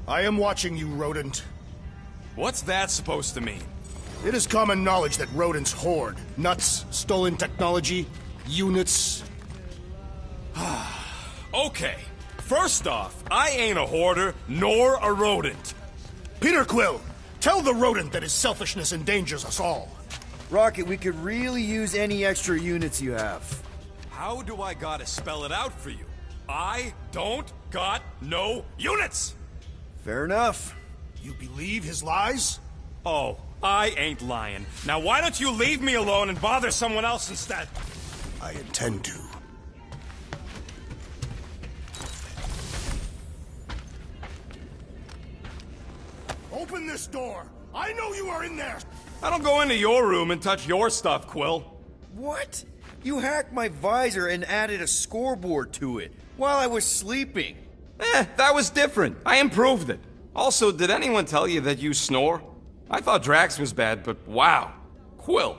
I am watching you, rodent. What's that supposed to mean? It is common knowledge that rodents hoard nuts, stolen technology, units. Okay. First off, I ain't a hoarder, nor a rodent. Peter Quill, tell the rodent that his selfishness endangers us all. Rocket, we could really use any extra units you have. How do I gotta spell it out for you? I don't got no units! Fair enough. You believe his lies? Oh, I ain't lying. Now why don't you leave me alone and bother someone else instead? I intend to. Open this door! I know you are in there! I don't go into your room and touch your stuff, Quill. What? You hacked my visor and added a scoreboard to it while I was sleeping. That was different. I improved it. Also, did anyone tell you that you snore? I thought Drax was bad, but wow. Quill.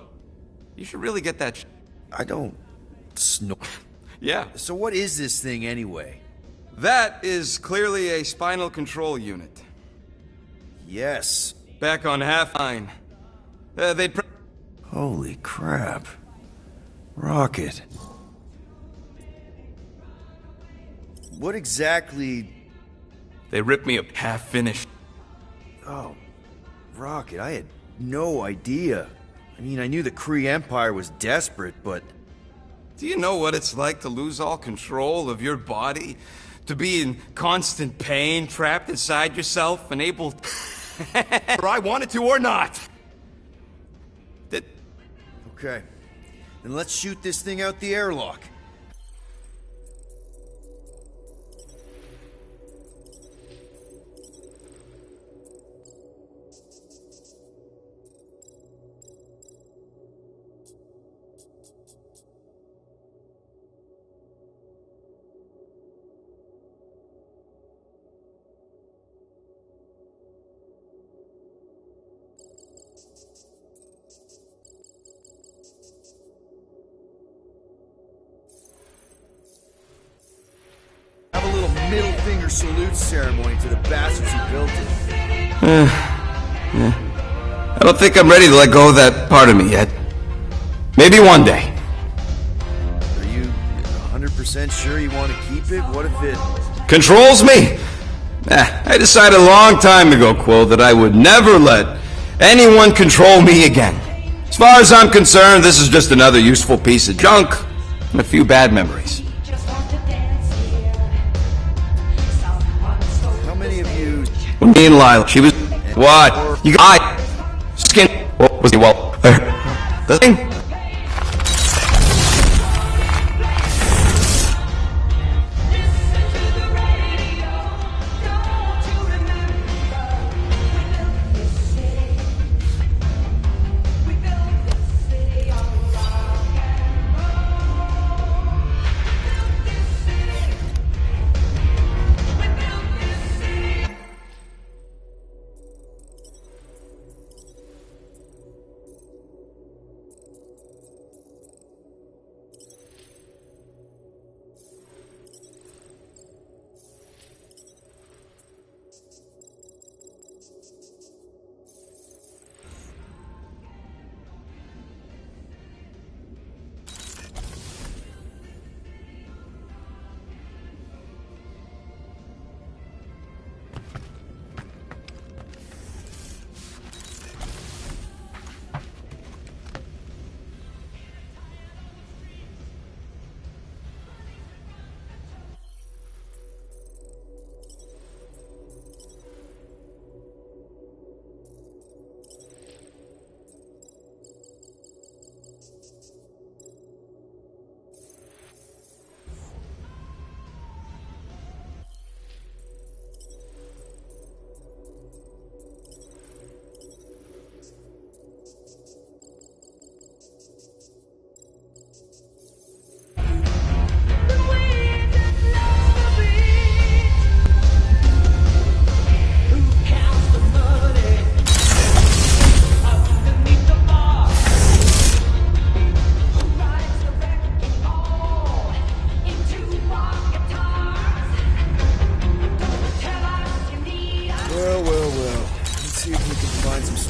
You should really get that I don't snore. Yeah. So what is this thing anyway? That is clearly a spinal control unit. Yes. Back on half-line. Holy crap. Rocket. What exactly... They ripped me up half-finished. Oh, Rocket, I had no idea. I mean, I knew the Kree Empire was desperate, but... Do you know what it's like to lose all control of your body? To be in constant pain, trapped inside yourself, unable to... whether I wanted to or not. Okay. Then let's shoot this thing out the airlock. Have a little middle finger salute ceremony to the bastards who built it. I don't think I'm ready to let go of that part of me yet. Maybe one day. Are you 100% sure you want to keep it? What if it... Controls me? I decided a long time ago, Quill, that I would never let anyone control me again. As far as I'm concerned, this is just another useful piece of junk and a few bad memories. How many of you... When me and Lila, she was... What? You got... Skin... What was he? Well... The thing...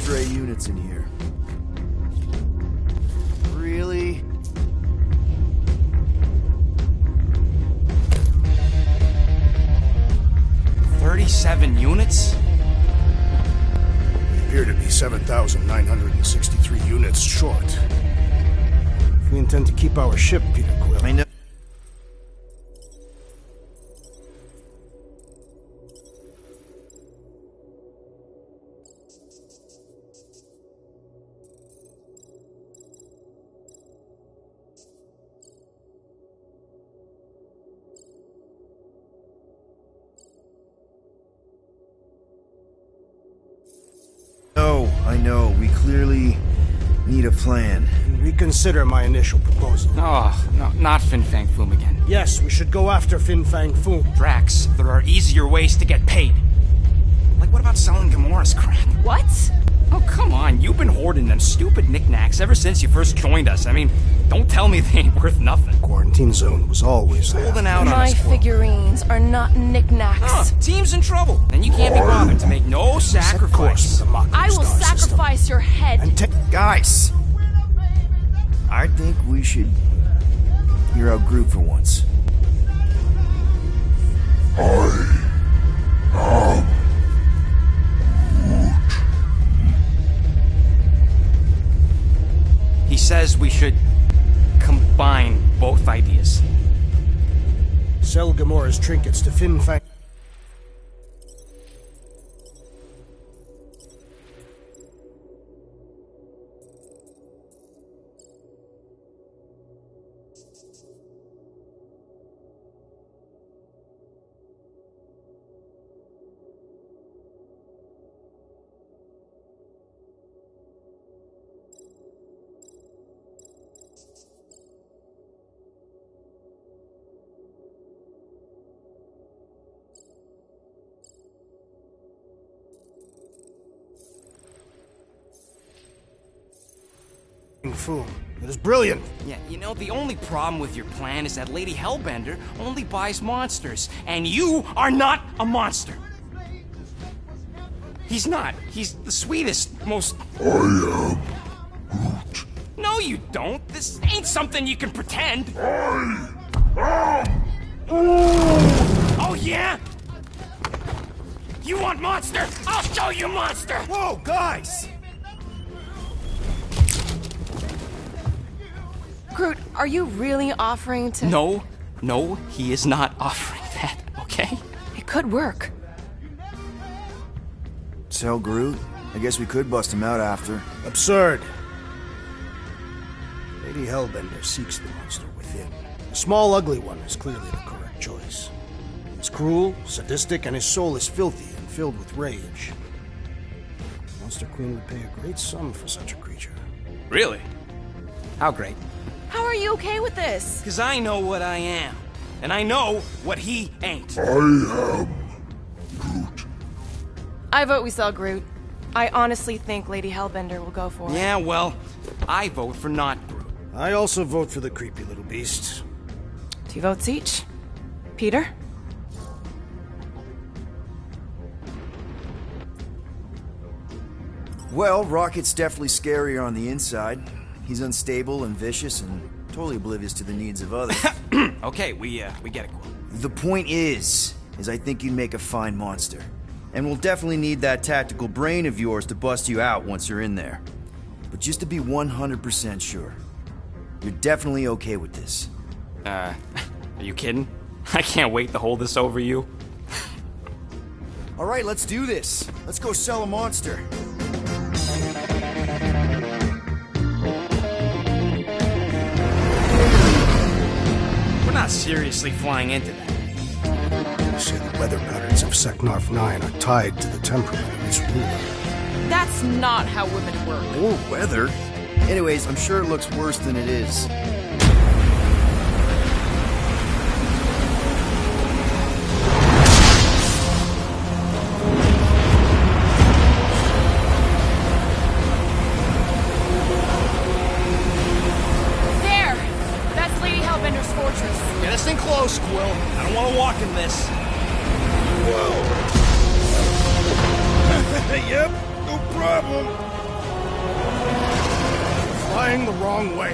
stray units in here. Really? $37 units? We appear to be 7,963 units short. If we intend to keep our ship, Peter Quill... I know. I know. We clearly need a plan. Reconsider my initial proposal. Oh, no, not Fin Fang Foom again. Yes, we should go after Fin Fang Foom. Drax, there are easier ways to get paid. Like, what about selling Gamora's crap? What? Oh, come on. You've been hoarding them stupid knickknacks ever since you first joined us. I mean, don't tell me they ain't worth nothing. Quarantine zone was always there. Holding out on My us. figurines are not knickknacks. Team's in trouble, and you can't be bothered to make no sacrifice. I will sacrifice your head. And Guys! I think we should hear out Groot for once. He says we should combine both ideas. Sell Gamora's trinkets to Fin Fang... Foom. It is brilliant. Yeah, you know, the only problem with your plan is that Lady Hellbender only buys monsters, and you are not a monster. He's not. He's the sweetest, most... I am Groot. No, you don't. This ain't something you can pretend. Oh, yeah? You want monster? I'll show you monster! Whoa, guys! Groot, are you really offering to... No, he is not offering that, okay? It could work. Sell Groot? I guess we could bust him out after. Absurd. Lady Hellbender seeks the monster within. The small, ugly one is clearly the correct choice. It's cruel, sadistic, and his soul is filthy and filled with rage. The Monster Queen would pay a great sum for such a creature. Really? How great? How are you okay with this? Because I know what I am. And I know what he ain't. I am Groot. I vote we sell Groot. I honestly think Lady Hellbender will go for it. Yeah, well, I vote for not Groot. I also vote for the creepy little beast. 2 votes each. Peter? Well, Rocket's definitely scarier on the inside. He's unstable and vicious and totally oblivious to the needs of others. Okay, we get it, Quill. The point is I think you'd make a fine monster. And we'll definitely need that tactical brain of yours to bust you out once you're in there. But just to be 100% sure, you're definitely okay with this. Are you kidding? I can't wait to hold this over you. All right, let's do this. Let's go sell a monster. We're not seriously flying into that. They say the weather patterns of Seknarf 9 are tied to the temperament of its ruler. That's not how women work. Or weather. Anyways, I'm sure it looks worse than it is. There! That's Lady Hellbender's fortress. Get us in close, Quill. I don't want to walk in this. Yep, no problem. wrong way.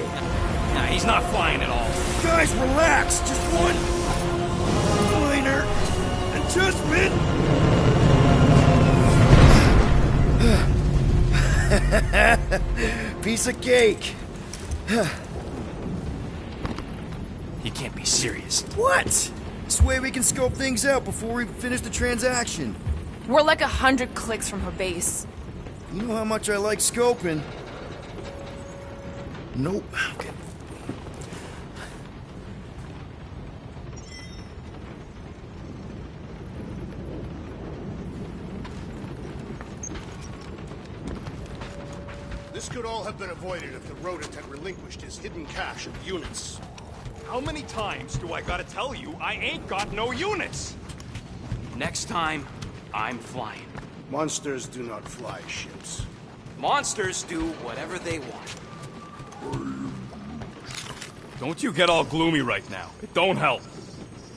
Nah, he's not flying at all. Guys, relax. Just one minor adjustment. Piece of cake. He can't be serious. What? This way we can scope things out before we finish the transaction. We're like 100 clicks from her base. You know how much I like scoping. Nope. Okay. This could all have been avoided if the rodent had relinquished his hidden cache of units. How many times do I gotta tell you I ain't got no units? Next time, I'm flying. Monsters do not fly ships. Monsters do whatever they want. Don't you get all gloomy right now. It don't help.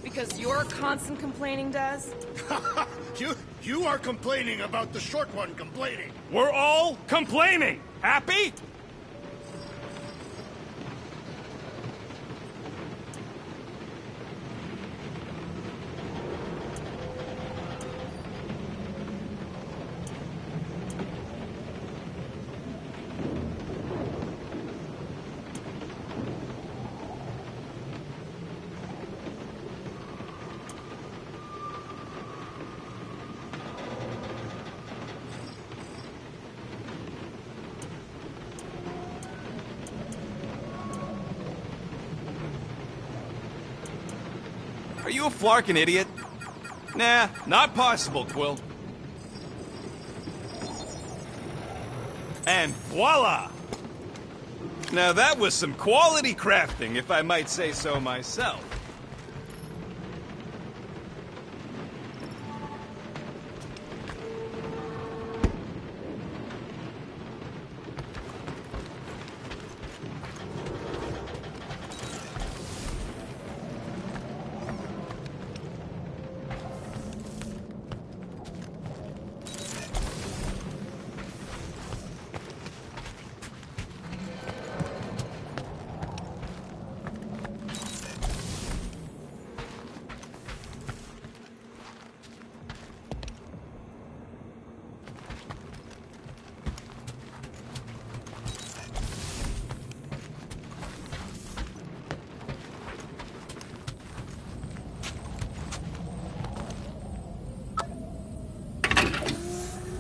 Because your constant complaining does? You are complaining about the short one complaining. We're all complaining. Happy? Are you a flarkin' idiot? Nah, not possible, Quill. And voila! Now that was some quality crafting, if I might say so myself.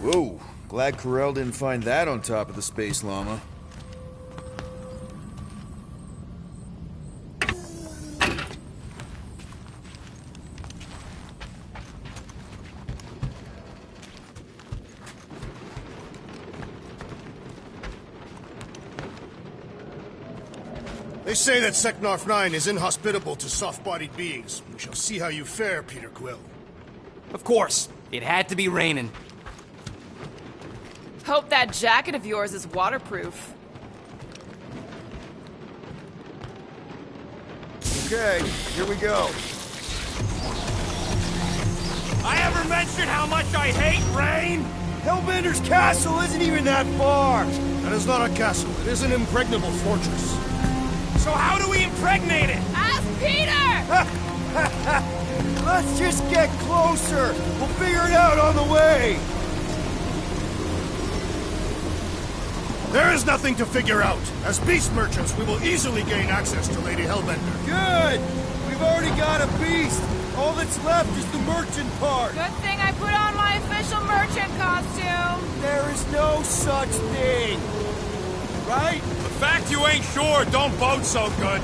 Whoa, glad Corel didn't find that on top of the space llama. They say that Seknarf 9 is inhospitable to soft-bodied beings. We shall see how you fare, Peter Quill. Of course, it had to be raining. Hope that jacket of yours is waterproof. Okay, here we go. I ever mentioned how much I hate rain? Hellbender's castle isn't even that far! That is not a castle. It is an impregnable fortress. So how do we impregnate it? Ask Peter! Let's just get closer! We'll figure it out on the way! There is nothing to figure out. As beast merchants, we will easily gain access to Lady Hellbender. Good! We've already got a beast! All that's left is the merchant part! Good thing I put on my official merchant costume. There is no such thing! Right? The fact you ain't sure don't bode so good.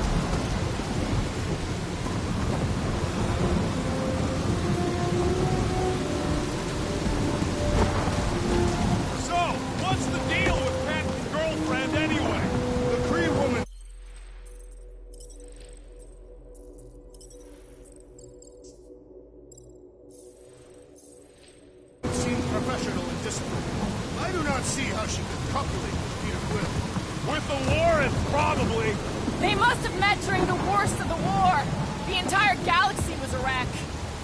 So, what's the deal with Pat's girlfriend anyway? The Cree woman seems professional and disciplined. I do not see how she could copulate with Peter Quill. With the war, it's probably... They must have met during the worst of the war. The entire galaxy was a wreck.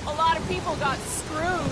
A lot of people got screwed.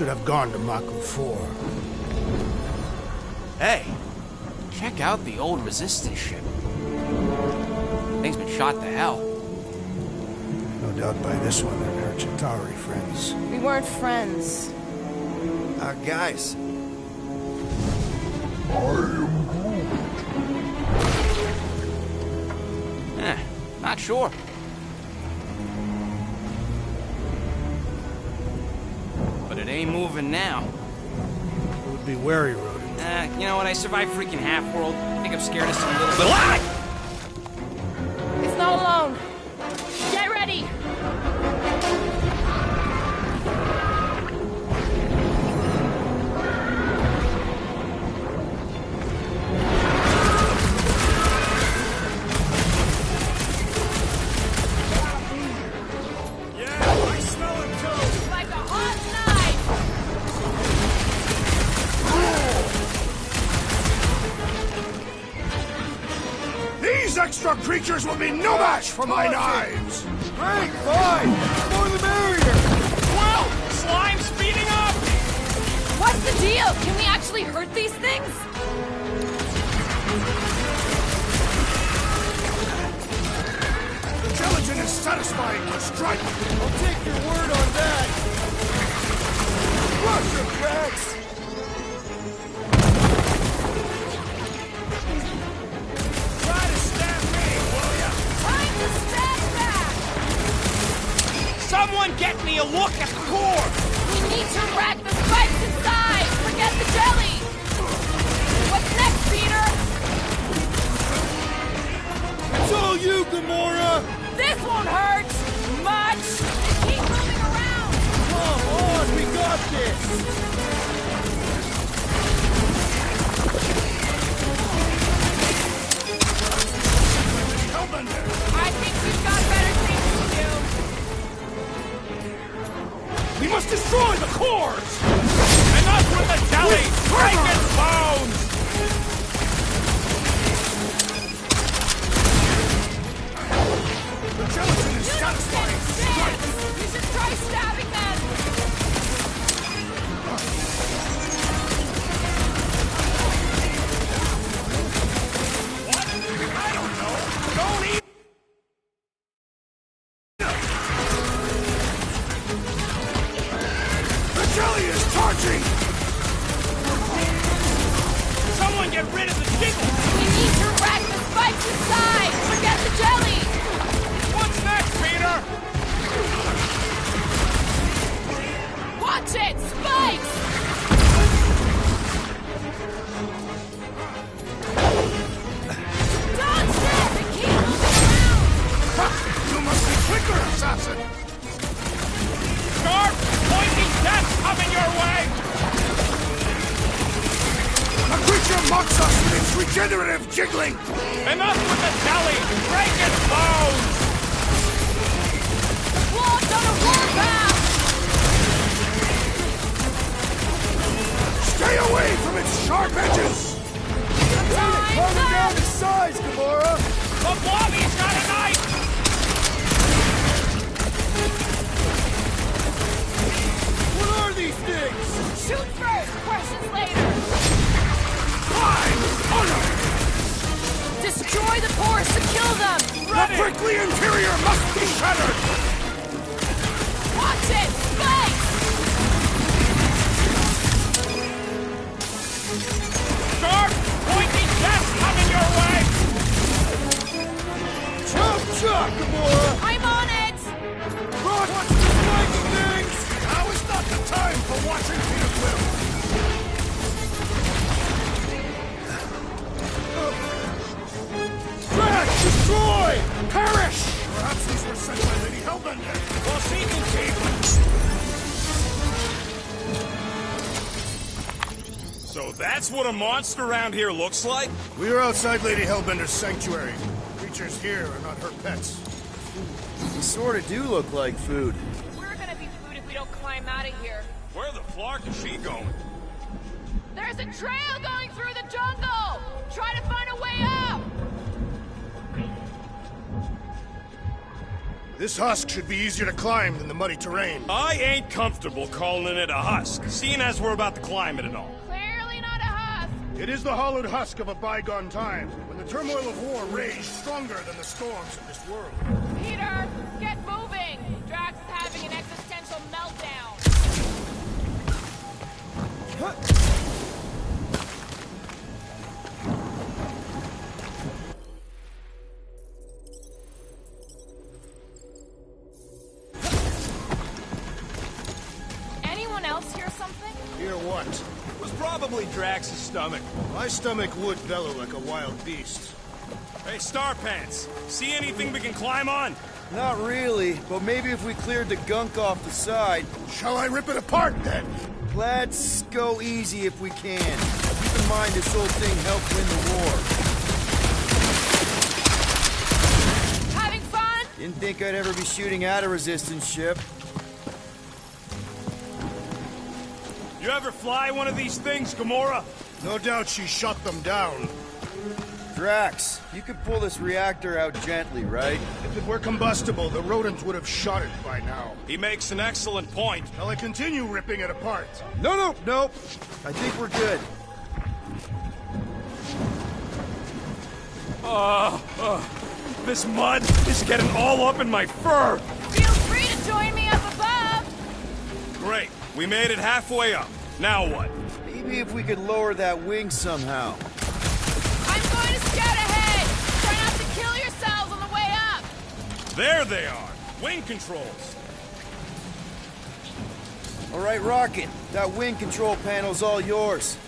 should have gone to Maku 4. Hey, check out the old Resistance ship. Thing's been shot to hell. No doubt by this one they're her Chitauri friends. We weren't friends. Guys. I am Groot. Not sure. But it ain't moving now. It would be wary, Rodent. You know what? I survived freaking Half-World. I think I'm scared of some little... It's not alone. Get ready! Extra creatures will be no match for my knives! Great, fine! More the merrier! Whoa! Slime's speeding up! What's the deal? Can we actually hurt these things? The gelatin is satisfying to strike! I'll take your word on that! Rush him, Drax! Someone get me a look at the core! We need to rack the spikes inside! Forget the jelly! What's next, Peter? It's all you, Gamora! This won't hurt! Much! Just keep moving around! Come on, we got this! I think we've got better things to do. We must destroy the cores! Enough with the jelly! Break its bones! The gelatin is satisfying! You should try stabbing them! What? I don't know! Don't eat! The jelly is charging! Someone get rid of the jiggle! We need to rack the spikes inside! Forget the jelly! What's next, Peter? Watch it! Spikes! Dodge this and keep moving around! Ha! You must be quicker, assassin! Sharp, pointy death coming your way! A creature mocks us with its regenerative jiggling! Enough with the jelly! Break its bones! Walked on a warpath! Stay away from its sharp edges! Calm it down to size, Gamora! The Blobby's got a knife! What are these things? Shoot first, questions later! Climb! Honor! Destroy the cores to kill them! The prickly interior must be shattered! Watch it! Spikes! Sharp, pointy death coming your way! Chop chop, Gamora! I'm on it! Watch the spike things! Now is not the time for watching Peter Quill! Drax, destroy! Perish! Perhaps these were sent by Lady Hellbender. We'll see who So that's what a monster around here looks like? We are outside Lady Hellbender's sanctuary. Creatures here are not her pets. You sort of do look like food. We're gonna be food if we don't climb out of here. Where the flark is she going? There's a trail going through the jungle! Try to find a way up! This husk should be easier to climb than the muddy terrain. I ain't comfortable calling it a husk, seeing as we're about to climb it and all. Clearly not a husk. It is the hollowed husk of a bygone time, when the turmoil of war raged stronger than the storms of this world. Peter, get moving. Drax is having an existential meltdown. Anyone else hear something? Hear what? It was probably Drax's stomach. My stomach would bellow like a wild beast. Hey, Star Pants, see anything we can climb on? Not really, but maybe if we cleared the gunk off the side. Shall I rip it apart, then? Let's go easy if we can. Keep in mind this whole thing helped win the war. Having fun? Didn't think I'd ever be shooting at a resistance ship. You ever fly one of these things, Gamora? No doubt she shut them down. Drax, you could pull this reactor out gently, right? If it were combustible, the rodents would have shot it by now. He makes an excellent point. Shall I continue ripping it apart? No. I think we're good. This mud is getting all up in my fur. Feel free to join me up above. Great, we made it halfway up. Now what? Maybe if we could lower that wing somehow. I'm going to scout ahead. Try not to kill yourselves on the way up. There they are. Wing controls. All right, Rocket. That wing control panel's all yours.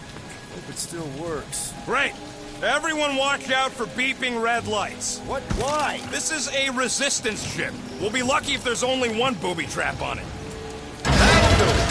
Hope it still works. Great. Everyone watch out for beeping red lights. What? Why? This is a resistance ship. We'll be lucky if there's only one booby trap on it. That'll do it.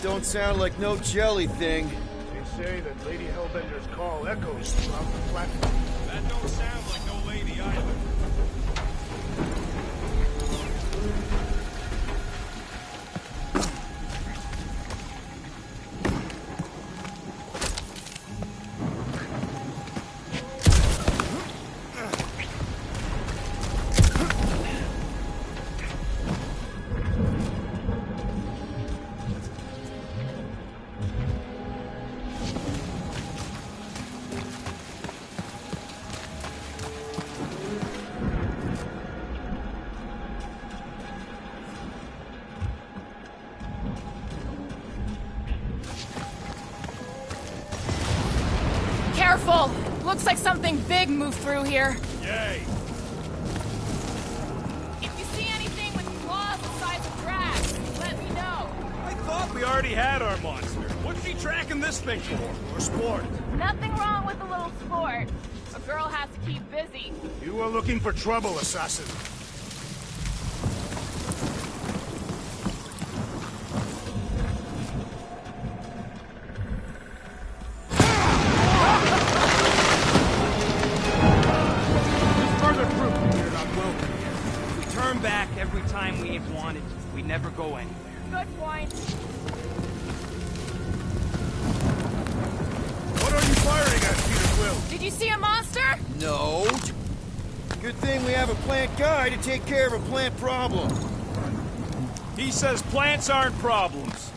Don't sound like no jelly thing. They say that Lady Hellbender's call echoes throughout the platform. That don't sound like no lady either. Careful! Looks like something big moved through here. Yay! If you see anything with claws the size of Drax, let me know. I thought we already had our monster. What's she tracking this thing for? For sport. Nothing wrong with a little sport. A girl has to keep busy. You are looking for trouble, assassin. Back every time we ain't wanted, we never go anywhere. Good point. What are you firing at, Peter Quill? Did you see a monster? No. Good thing we have a plant guy to take care of a plant problem. He says plants aren't problems.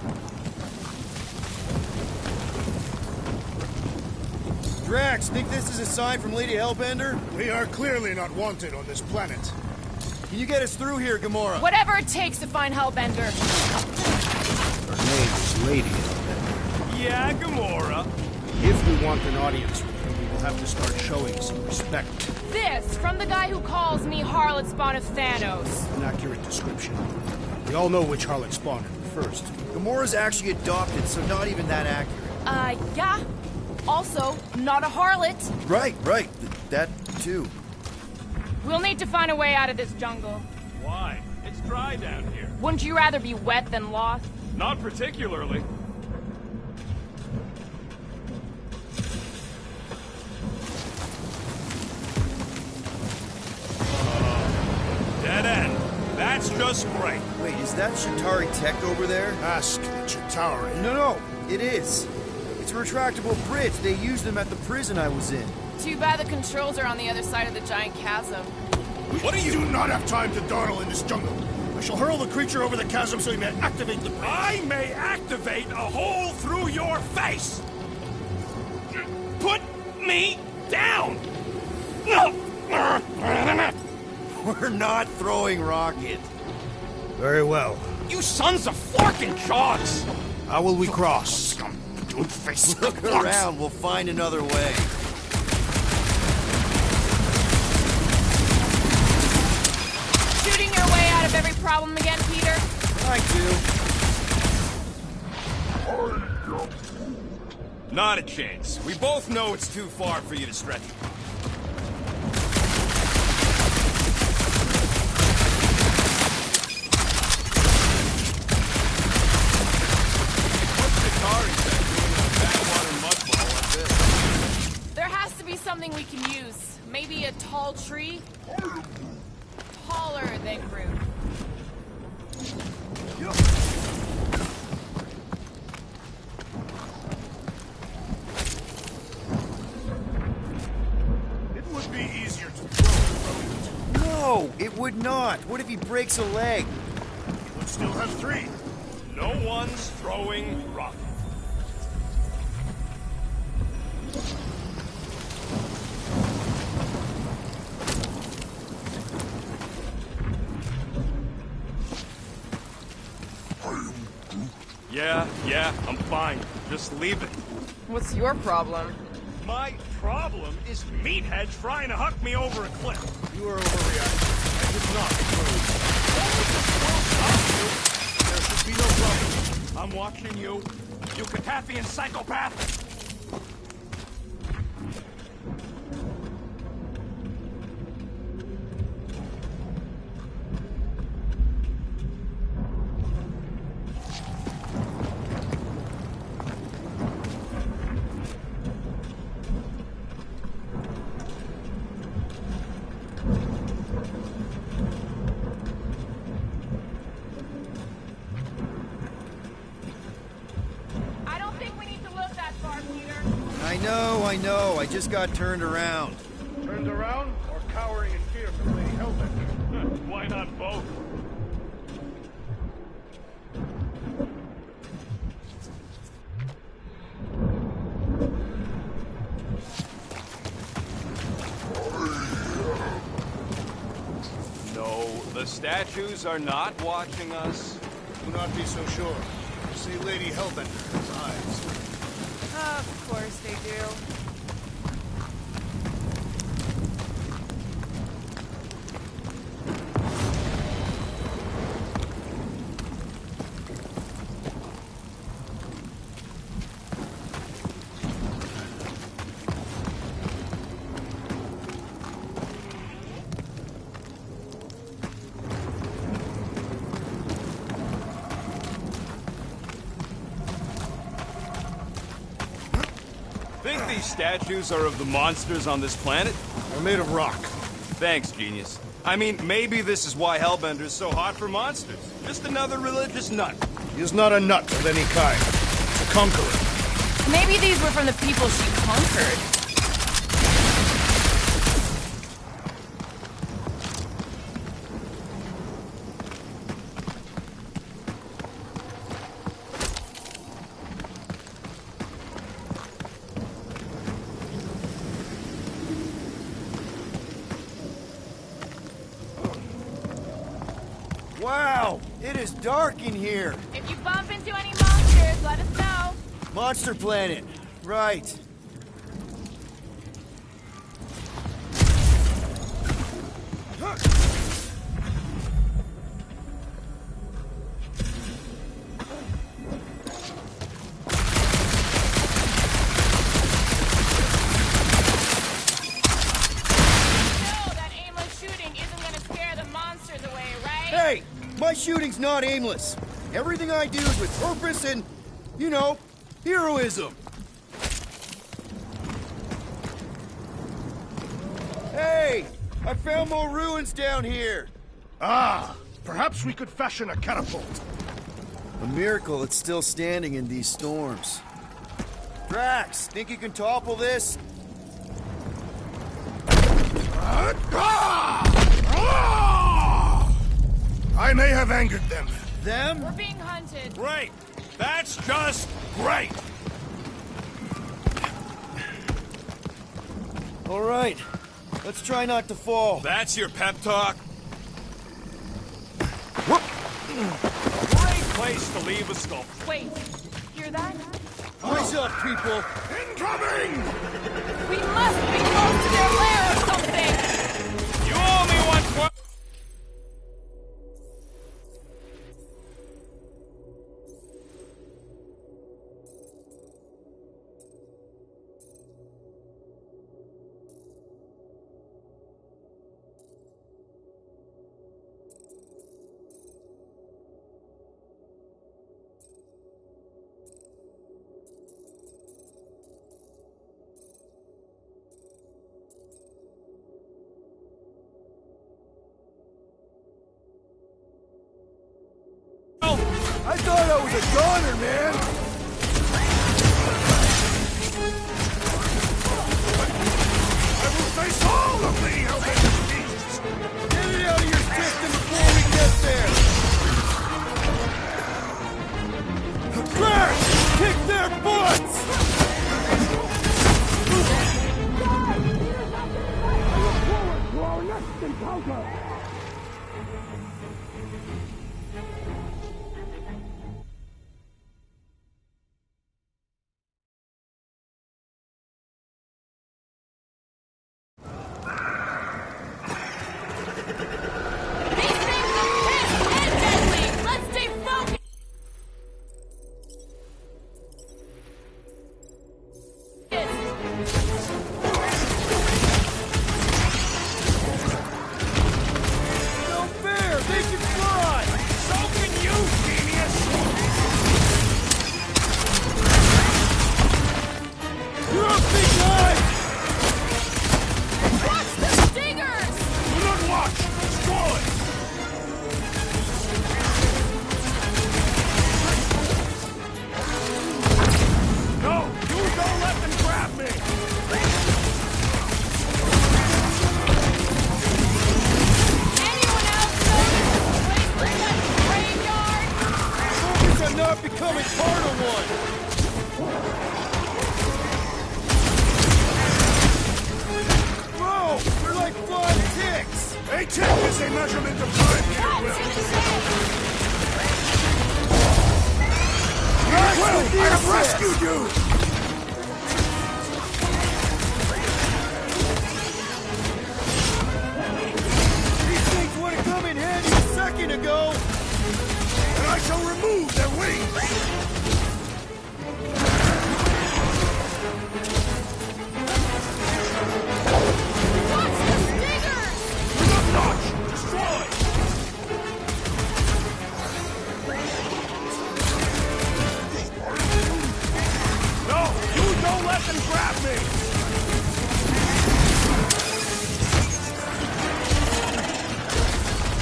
Drax, think this is a sign from Lady Hellbender? We are clearly not wanted on this planet. Can you get us through here, Gamora? Whatever it takes to find Hellbender. Her name is Lady Hellbender. Yeah, Gamora. If we want an audience with her, we will have to start showing some respect. This, from the guy who calls me Harlot Spawn of Thanos. An accurate description. We all know which harlot spawned her first. Gamora's actually adopted, so not even that accurate. Yeah. Also, not a harlot. Right. That, too. We'll need to find a way out of this jungle. Why? It's dry down here. Wouldn't you rather be wet than lost? Not particularly. Dead end. That's just just great. Wait, is that Shatari tech over there? Ask Chitauri. No, it is. It's a retractable bridge. They used them at the prison I was in. Too bad the controls are on the other side of the giant chasm. What are you? We do not have time to dawdle in this jungle. I shall hurl the creature over the chasm so he may activate the bridge. I may activate a hole through your face! Put me down! We're not throwing rocket. Very well. You sons of forking jogs! How will we cross? Look around, we'll find another way. Shooting your way out of every problem again, Peter? I do. Not a chance. We both know it's too far for you to stretch. There has to be something we can use. Maybe a tall tree? Taller than Groot. It would be easier to throw. No, it would not. What if he breaks a leg? He would still have 3. No one's throwing rocket. Yeah, I'm fine. Just leave it. What's your problem? My problem is meatheads trying to huck me over a cliff. You are overreacting. I did not approve. There should be no problem. I'm watching you, you Cataphian psychopath! I know. I just got turned around. Turned around or cowering in fear from Lady Hellbender? Why not both? No, the statues are not watching us. Do not be so sure. You see Lady Hellbender has eyes. Of course they do. Think these statues are of the monsters on this planet? They're made of rock. Thanks, genius. I mean, maybe this is why Hellbender's so hot for monsters. Just another religious nut. He is not a nut of any kind. He's a conqueror. Maybe these were from the people she conquered. Wow, it is dark in here. If you bump into any monsters, let us know. Monster planet. Right. Hey! My shooting's not aimless. Everything I do is with purpose and, you know, heroism. Hey! I found more ruins down here. Ah! Perhaps we could fashion a catapult. A miracle it's still standing in these storms. Drax, think you can topple this? I may have angered them. Them? We're being hunted. Great. That's just great. All right. Let's try not to fall. That's your pep talk? Great place to leave a sculpture. Wait, hear that? Eyes up, people. Incoming! We must be close to their lair or something! You owe me one. I thought I was a goner, man! I will face all of the Hellbender beasts! Get it out of your system before we get there! Drax! Kick their butts! Becoming part of one! Bro, they're like flying ticks! A tick is a measurement of time, Peter Quill! Peter Quill, I have rescued you! These things would have come in handy a second ago! And I shall remove their wings! Watch the stingers! Do not touch! Destroy! No! You don't let them grab me!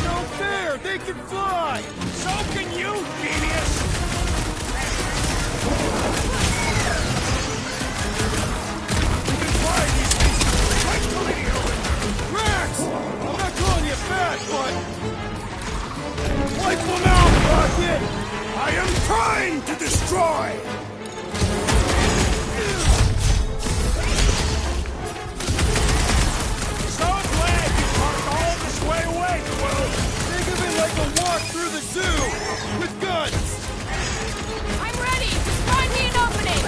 No fair! They can fly! So can you, genius! We can fly these beasts right to Leo! Drax! I'm not calling you fat, but... Wipe them out, Rocket! I am trying to destroy! So glad you parked all this way away, Quill! Think of it like a walk through the zoo! With guns! I'm ready! Just find me an opening!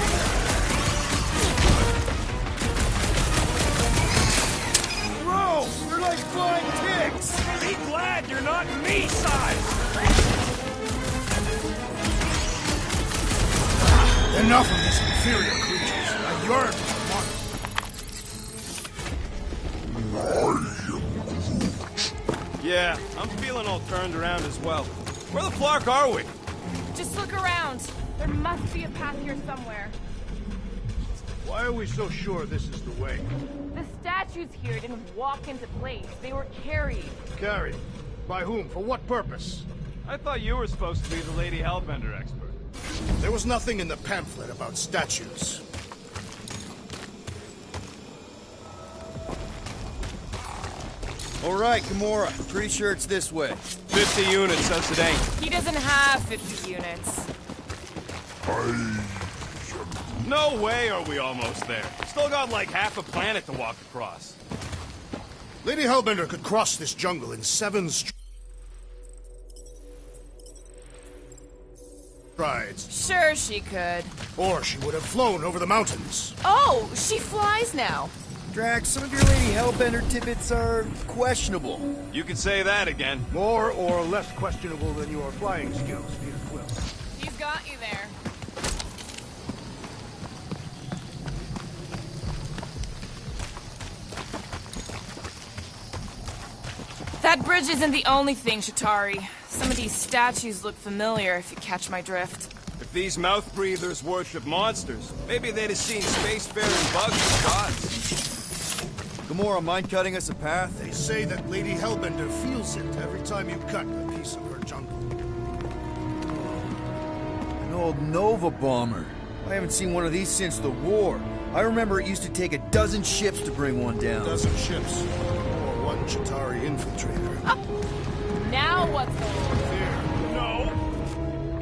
Bro, they're like flying ticks! Be glad you're not me-sized! Enough of these inferior creatures. I yearn for one. Yeah, I'm feeling all turned around as well. Where the flark are we? Just look around. There must be a path here somewhere. Why are we so sure this is the way? The statues here didn't walk into place. They were carried. Carried. By whom? For what purpose? I thought you were supposed to be the Lady Hellbender expert. There was nothing in the pamphlet about statues. All right, Gamora. Pretty sure it's this way. 50 units says it ain't. He doesn't have 50 units. No way are we almost there. Still got like half a planet to walk across. Lady Hellbender could cross this jungle in 7 strides. Sure she could. Or she would have flown over the mountains. Oh, she flies now. Drax, some of your Lady Hellbender tidbits are questionable. You can say that again. More or less questionable than your flying skills, Peter Quill. He's got you there. That bridge isn't the only thing, Shatari. Some of these statues look familiar, if you catch my drift. If these mouth breathers worship monsters, maybe they'd have seen spacefaring bugs as gods. Gamora, mind cutting us a path? They say that Lady Hellbender feels it every time you cut a piece of her jungle. An old Nova bomber. I haven't seen one of these since the war. I remember it used to take a dozen ships to bring one down. A dozen ships. Or one Chitauri infiltrator. Now what's the Fear. No.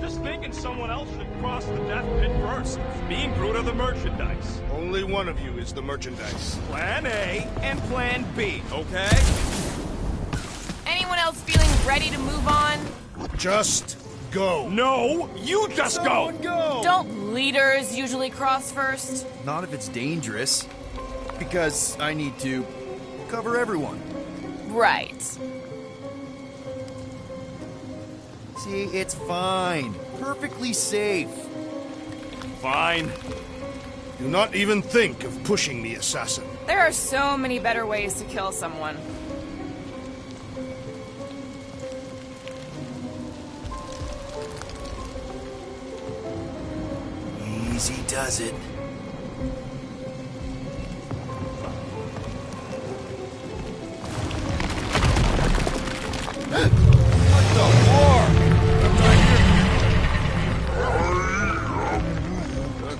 Just thinking someone else should cross the death pit first. Me and Groot are the merchandise. Only one of you is the merchandise. Plan A and Plan B, okay? Anyone else feeling ready to move on? Just go. No, you just go! Go! Don't leaders usually cross first? Not if it's dangerous. Because I need to cover everyone. Right. See, it's fine. Perfectly safe. Fine. Do not even think of pushing the assassin. There are so many better ways to kill someone. Easy does it. What the war?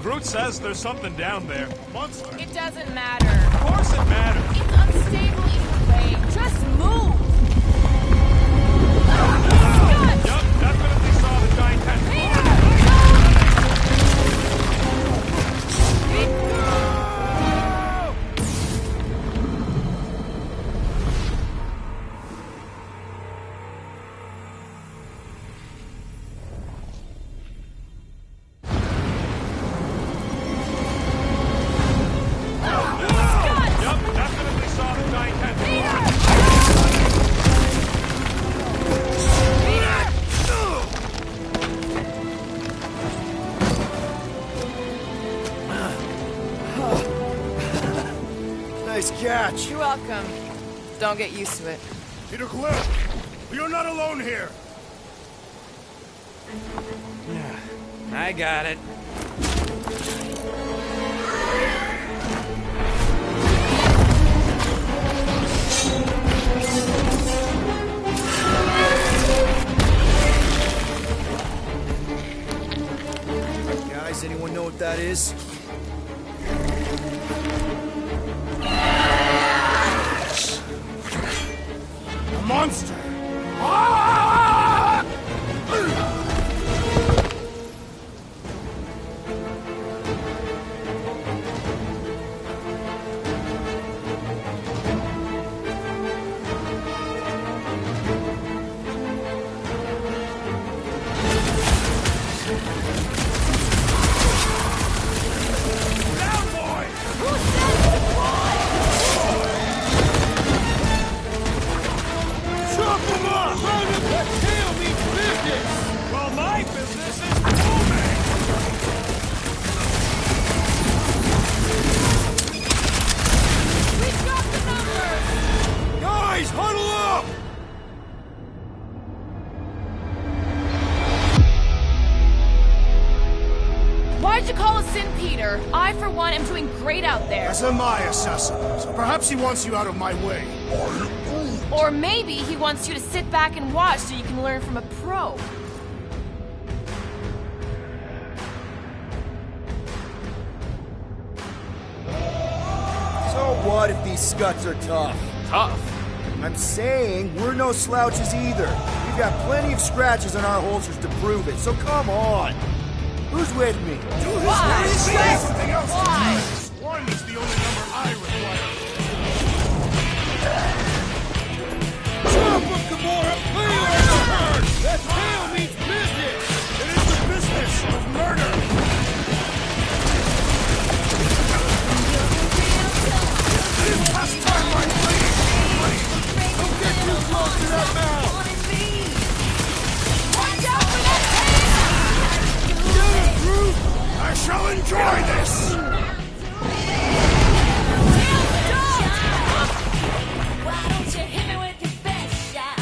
Groot says there's something down there. Monster. It doesn't matter. Of course it matters. It's unstable either way. Just move! Yup, definitely saw the giant tentacle. Yup, definitely saw the giant tentacle. Nice catch. You're welcome. Don't get used to it. Peter Quill, you're not alone here. I got it. Guys, anyone know what that is? A monster. Well, my business is booming! We've got the numbers! Guys, huddle up! Why'd you call us in, Peter? I, for one, am doing great out there. As am I, assassin. So perhaps he wants you out of my way. Or maybe he wants you to sit back and watch so you can learn from a pro. So what if these scuts are tough? Tough? I'm saying we're no slouches either. We've got plenty of scratches on our holsters to prove it, so come on. Who's with me? Why? Everything else Why? is one is the only number I require. Drop of Gamora, play like a herd! That's tail means business! It is the business of murder! It is past time, my please! Don't get too close to that mouth! Watch out for that tail! Get it, Groot! I shall enjoy this! Why don't you hit me with your best shot?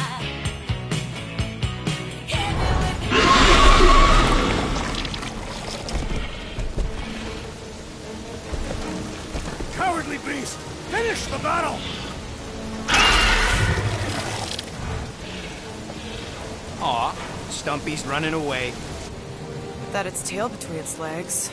Hit me with Cowardly beast! Finish the battle! Aw, Stumpy's running away. That its tail between its legs.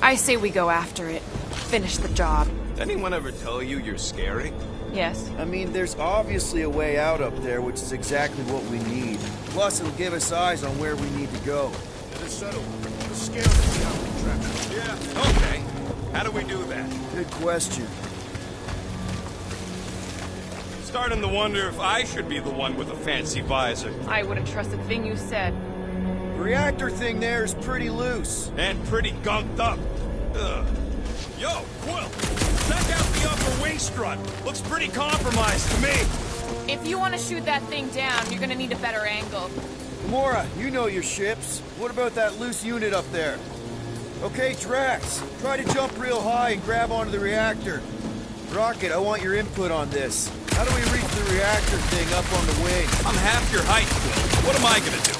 I say we go after it. Finish the job. Did anyone ever tell you you're scary? Yes. I mean, there's obviously a way out up there, which is exactly what we need. Plus, it'll give us eyes on where we need to go. It is settled. The scale is down contraction. Yeah, okay. How do we do that? Good question. Starting to wonder if I should be the one with a fancy visor. I wouldn't trust a thing you said. The reactor thing there is pretty loose. And pretty gunked up. Ugh. Yo, Quill! Check out the upper wing strut. Looks pretty compromised to me. If you want to shoot that thing down, you're gonna need a better angle. Gamora, you know your ships. What about that loose unit up there? Okay, Drax, try to jump real high and grab onto the reactor. Rocket, I want your input on this. How do we reach the reactor thing up on the wing? I'm half your height, Quill. What am I gonna do?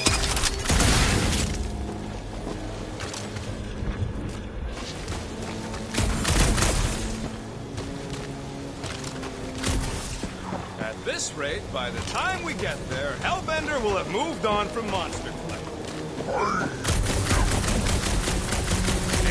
At this rate, by the time we get there, Hellbender will have moved on from Monster Clay.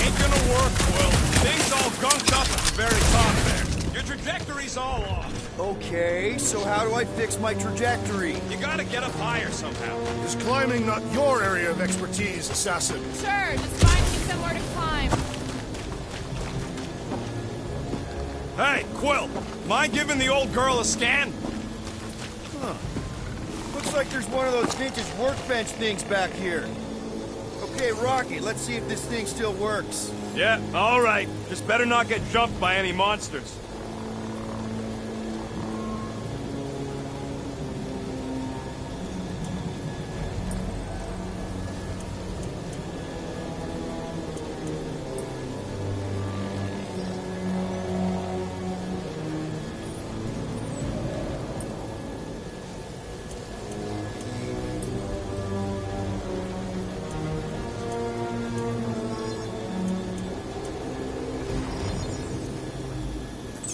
Ain't gonna work, Quill. Thing's all gunked up at the very top there. Your trajectory's all off. Okay, so how do I fix my trajectory? You gotta get up higher somehow. Is climbing not your area of expertise, assassin? Sure, just find me somewhere to climb. Hey, Quill, mind giving the old girl a scan? Huh. Looks like there's one of those vintage workbench things back here. Okay, Rocky, let's see if this thing still works. Yeah, all right. Just better not get jumped by any monsters.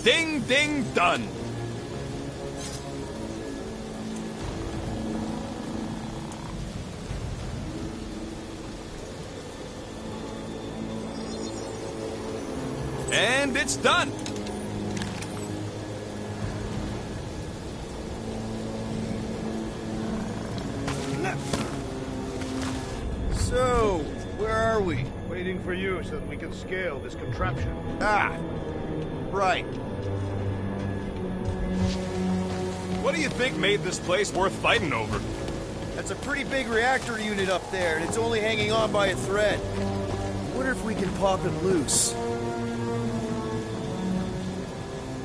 Ding, ding, done. And it's done. So, where are we? Waiting for you so that we can scale this contraption. Ah, right. What do you think made this place worth fighting over? That's a pretty big reactor unit up there, and it's only hanging on by a thread. I wonder if we can pop it loose.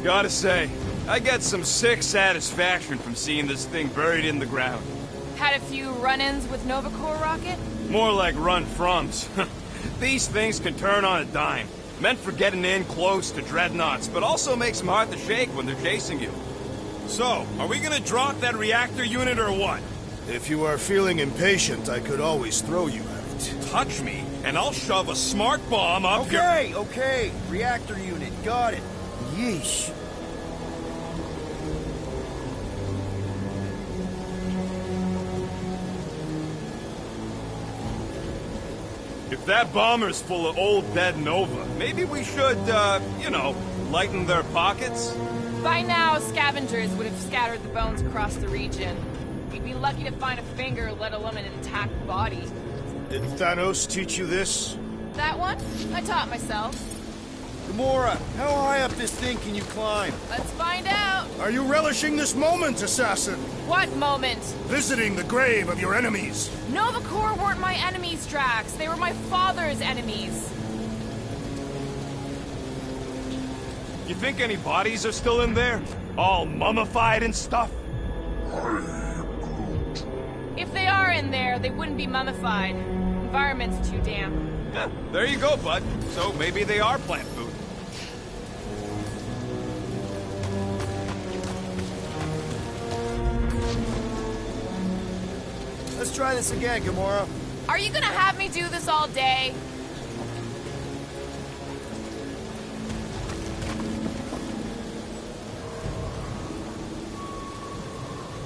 Gotta say, I get some sick satisfaction from seeing this thing buried in the ground. Had a few run-ins with Nova Corps rocket? More like run-froms. These things can turn on a dime. Meant for getting in close to dreadnoughts, but also makes them hard to shake when they're chasing you. So, are we gonna drop that reactor unit or what? If you are feeling impatient, I could always throw you at it. Touch me, and I'll shove a smart bomb up your... Okay, okay. Reactor unit, got it. Yeesh. If that bomber's full of old dead Nova, maybe we should, you know, lighten their pockets? By now, scavengers would have scattered the bones across the region. We'd be lucky to find a finger, let alone an intact body. Didn't Thanos teach you this? That one? I taught myself. Gamora, how high up this thing can you climb? Let's find out. Are you relishing this moment, assassin? What moment? Visiting the grave of your enemies. Nova Corps weren't my enemies, Drax. They were my father's enemies. You think any bodies are still in there? All mummified and stuff? If they are in there, they wouldn't be mummified. Environment's too damp. Yeah, there you go, bud. So maybe they are plant food. Let's try this again, Gamora. Are you gonna have me do this all day?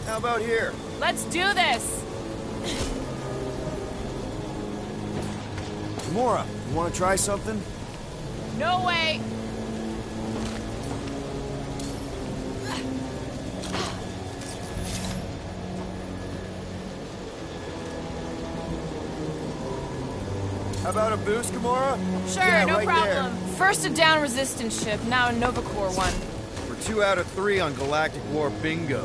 How about here? Let's do this! Gamora, you want to try something? No way! How about a boost, Gamora? Sure, yeah, no right problem. First a down resistance ship, now a Nova Corps one. We're 2 out of 3 on Galactic War bingo.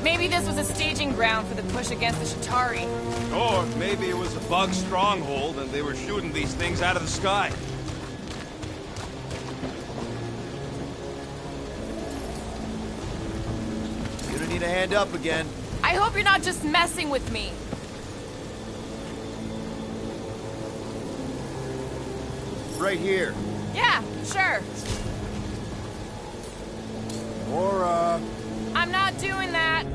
Maybe this was a staging ground for the push against the Chitauri. Or maybe it was a bug stronghold and they were shooting these things out of the sky. You're gonna need a hand up again. I hope you're not just messing with me. Right here. Yeah, sure. Gamora. I'm not doing that.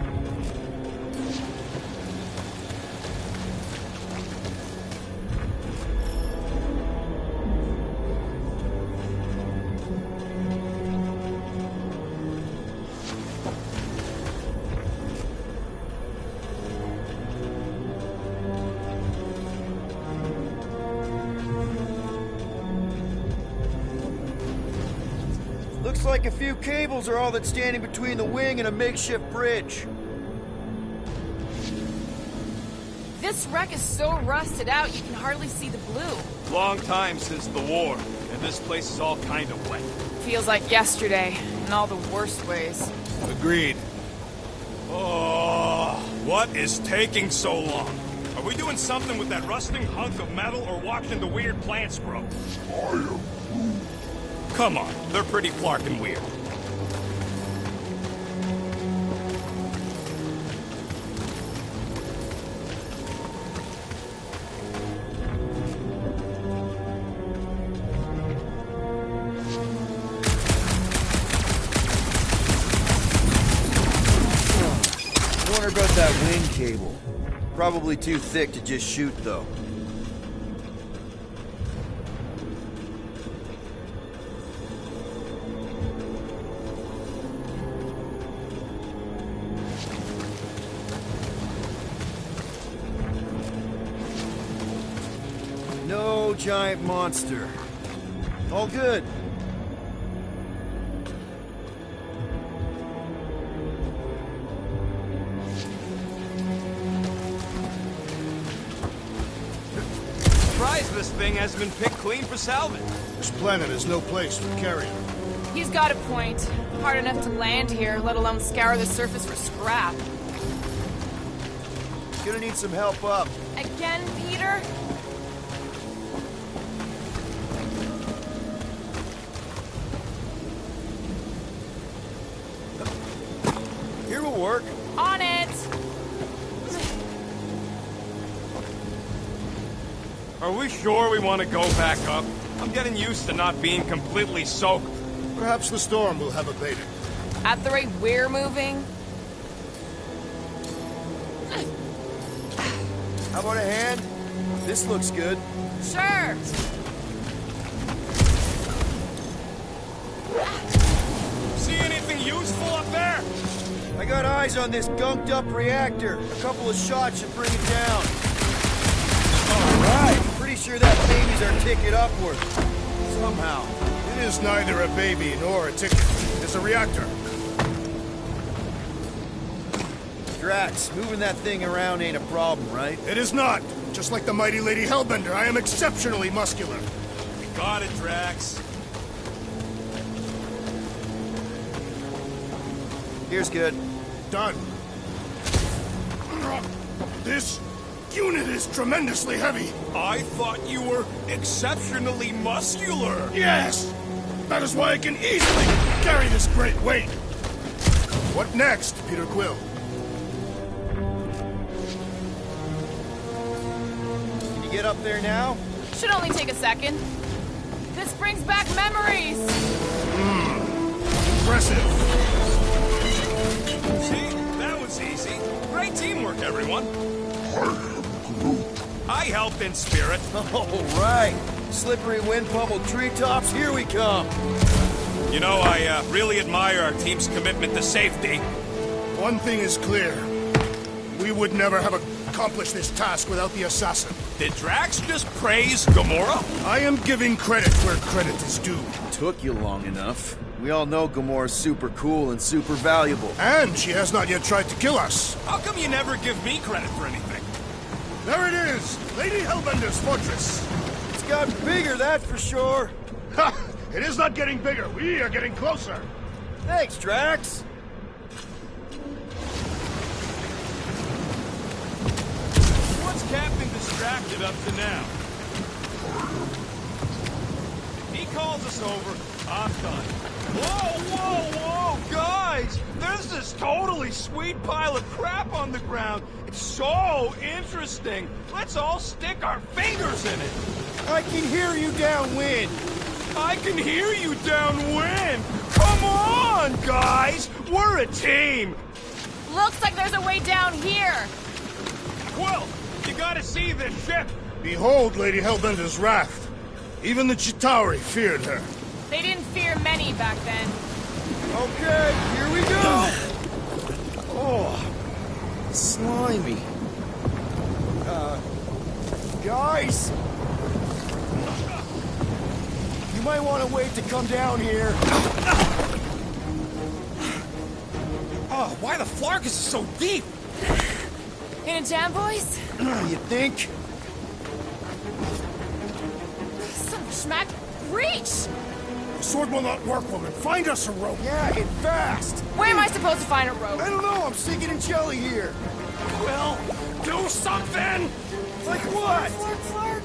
Looks like a few cables are all that's standing between the wing and a makeshift bridge. This wreck is so rusted out you can hardly see the blue. Long time since the war, and this place is all kind of wet. Feels like yesterday, in all the worst ways. Agreed. Oh, what is taking so long? Are we doing something with that rusting hunk of metal or watching the weird plants grow? Come on, they're pretty Clark-and weird. I wonder about that wing cable. Probably too thick to just shoot, though. No giant monster. All good. Surprised this thing hasn't been picked clean for salvage. This planet is no place for carrion. He's got a point. Hard enough to land here, let alone scour the surface for scrap. Gonna need some help up. Again, Peter? Here will work. On it! Are we sure we want to go back up? I'm getting used to not being completely soaked. Perhaps the storm will have abated. At the rate we're moving? How about a hand? This looks good. Sure! I got eyes on this gunked up reactor. A couple of shots should bring it down. Alright, pretty sure that baby's our ticket upward. Somehow. It is neither a baby nor a ticket. It's a reactor. Drax, moving that thing around ain't a problem, right? It is not. Just like the mighty Lady Hellbender, I am exceptionally muscular. We got it, Drax. Here's good. Done. This unit is tremendously heavy. I thought you were exceptionally muscular. Yes! That is why I can easily carry this great weight. What next, Peter Quill? Can you get up there now? Should only take a second. This brings back memories. Impressive. See, that was easy. Great teamwork, everyone. I am Groot. I helped in spirit. All right. Slippery wind pummeled treetops, here we come. You know, I really admire our team's commitment to safety. One thing is clear. We would never have accomplished this task without the assassin. Did Drax just praise Gamora? I am giving credit where credit is due. Took you long enough. We all know Gamora's super cool and super valuable. And she has not yet tried to kill us. How come you never give me credit for anything? There it is! Lady Hellbender's fortress! It's gotten bigger, that's for sure. Ha! It is not getting bigger. We are getting closer. Thanks, Drax. What's Captain distracted up to now? He calls us over. I'm done. Whoa, whoa, whoa, guys! There's this totally sweet pile of crap on the ground. It's so interesting. Let's all stick our fingers in it. I can hear you downwind. I can hear you downwind. Come on, guys. We're a team. Looks like there's a way down here. Quill, you gotta see this ship. Behold Lady Hellbender's wrath. Even the Chitauri feared her. They didn't fear many back then. Okay, here we go. Oh, slimy. Guys. You might want to wait to come down here. Oh, why the Flarkus is so deep? In a jam, boys? You think? Son of a schmack. Reach! The sword will not work, woman. Find us a rope. Yeah, and fast. Where am I supposed to find a rope? I don't know, I'm sinking in jelly here. Quill, do something! Like what? Flark.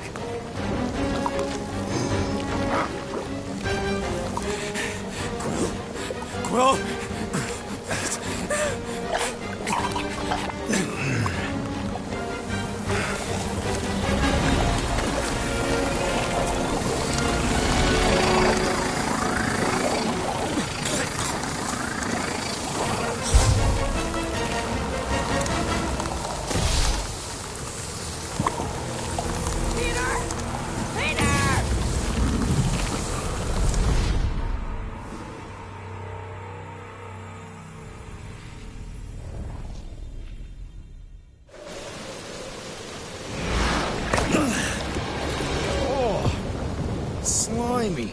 Quill, Slimy.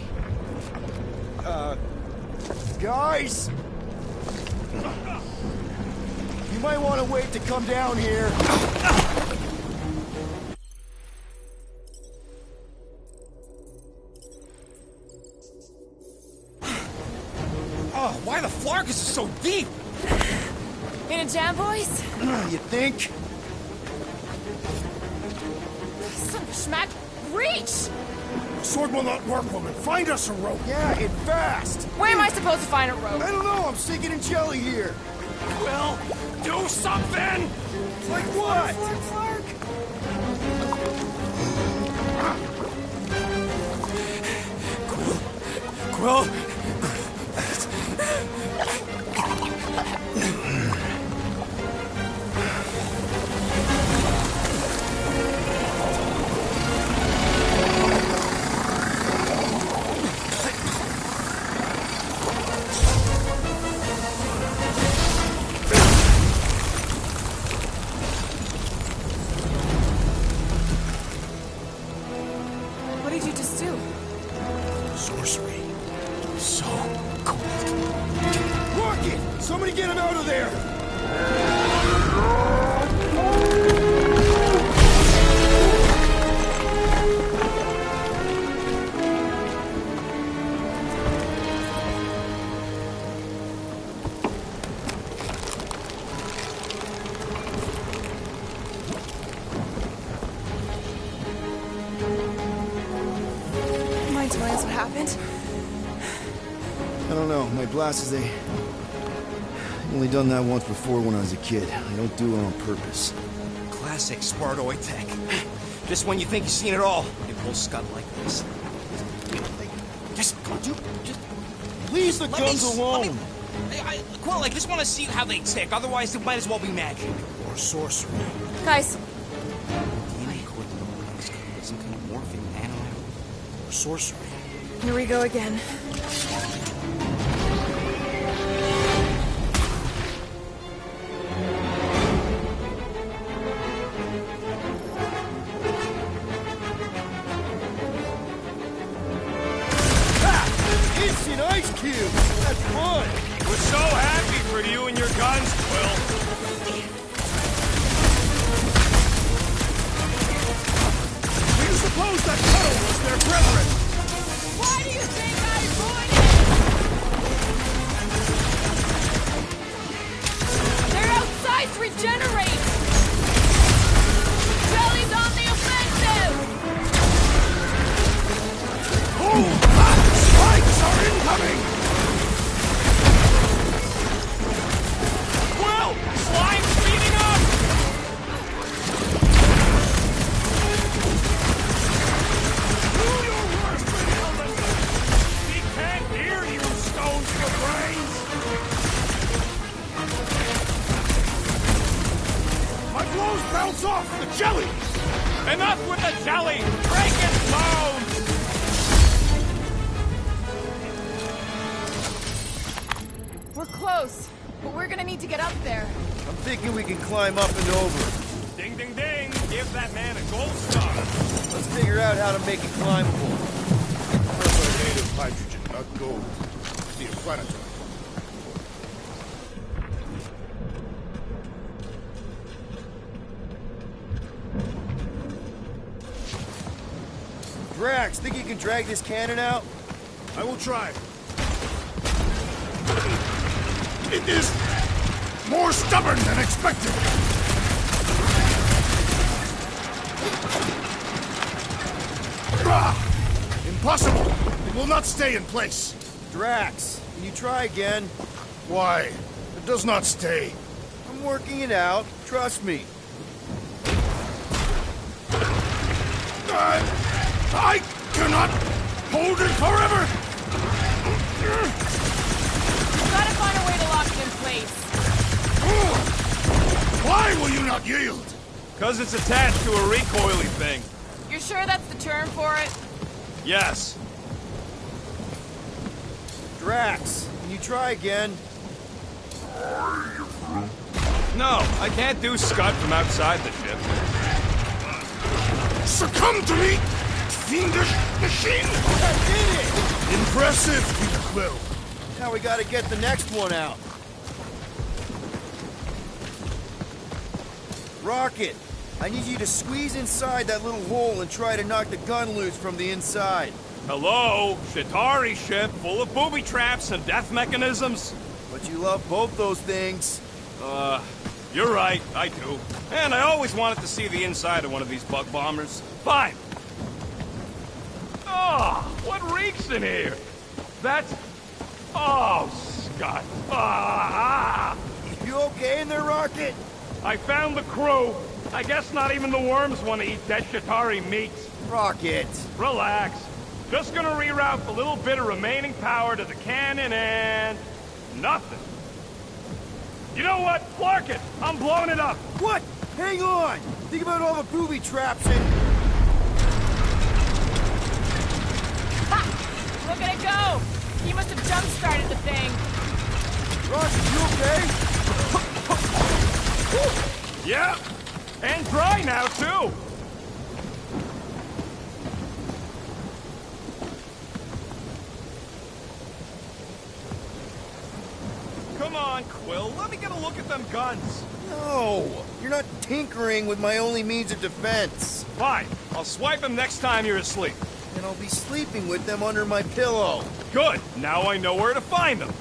Guys? You might want to wait to come down here. oh, why the Flarkus is so deep? In a jam, boys? You think? Son of a schmack. Reach! The sword will not work, woman. Find us a rope. Yeah, and fast. Where am I supposed to find a rope? I don't know, I'm sinking in jelly here. Quill, do something! Like what? Flark. Quill, you just do? Sorcery. So cool. Rocket! Somebody get him out of there! Mind telling us what happened? I don't know. My blasters, they... only done that once before when I was a kid. I don't do it on purpose. Classic Spartoid tech. Just when you think you've seen it all, you pull scud like this. Just, dude, just... Leave the guns alone! Quill, I just want to see how they tick. Otherwise, it might as well be magic. Or sorcery. Guys, DNA code some kind of morphing nano. Or sorcery. here we go again. Instant ice cube! That's fun! We're so happy for you and your guns, Quill. Do you suppose that Huddle was their brethren? Why do you think I ruined it? They're outside to regenerate! Jelly's on the offensive! Spikes are incoming! Quill! Slime speeding up! Do your worst, Hellman! We can't hear you, stones for brains! My blows bounce off the jellies! Enough with the jelly! Break its bones! We're close, but we're gonna need to get up there. I'm thinking we can climb up and over. Ding, ding, ding! Give that man a gold star! Let's figure out how to make it climbable. Native hydrogen, not gold. The inflammatory. Drax, think you can drag this cannon out? I will try. It is more stubborn than expected. Ah, impossible! It will not stay in place. Drax, can you try again? Why? It does not stay. I'm working it out. Trust me. I cannot hold it forever! Gotta find a way to lock it in place. Why will you not yield? Because it's attached to a recoily thing. You're sure that's the term for it? Yes. Drax, can you try again? No, I can't do scud from outside the ship. Succumb to me, fiendish machine! I did it! Impressive, Peter Quill. Now we gotta get the next one out. Rocket, I need you to squeeze inside that little hole and try to knock the gun loose from the inside. Hello? Shatari ship full of booby traps and death mechanisms? But you love both those things. You're right, I do. And I always wanted to see the inside of one of these bug bombers. Fine. Oh, what reeks in here? That's... Oh, Scott. Ah! You okay in there, Rocket? I found the crew. I guess not even the worms want to eat dead Shatari meat. Rocket. Relax. Just gonna reroute a little bit of remaining power to the cannon and... nothing. You know what? Flark it! I'm blowing it up! What? Hang on! Think about all the booby traps and... Ha! Look at it go! He must have jump-started the thing. Rocket, you okay? Yeah! And dry now, too! Come on, Quill. Let me get a look at them guns. No! You're not tinkering with my only means of defense. Fine. I'll swipe them next time you're asleep. And I'll be sleeping with them under my pillow. Good. Now I know where to find them.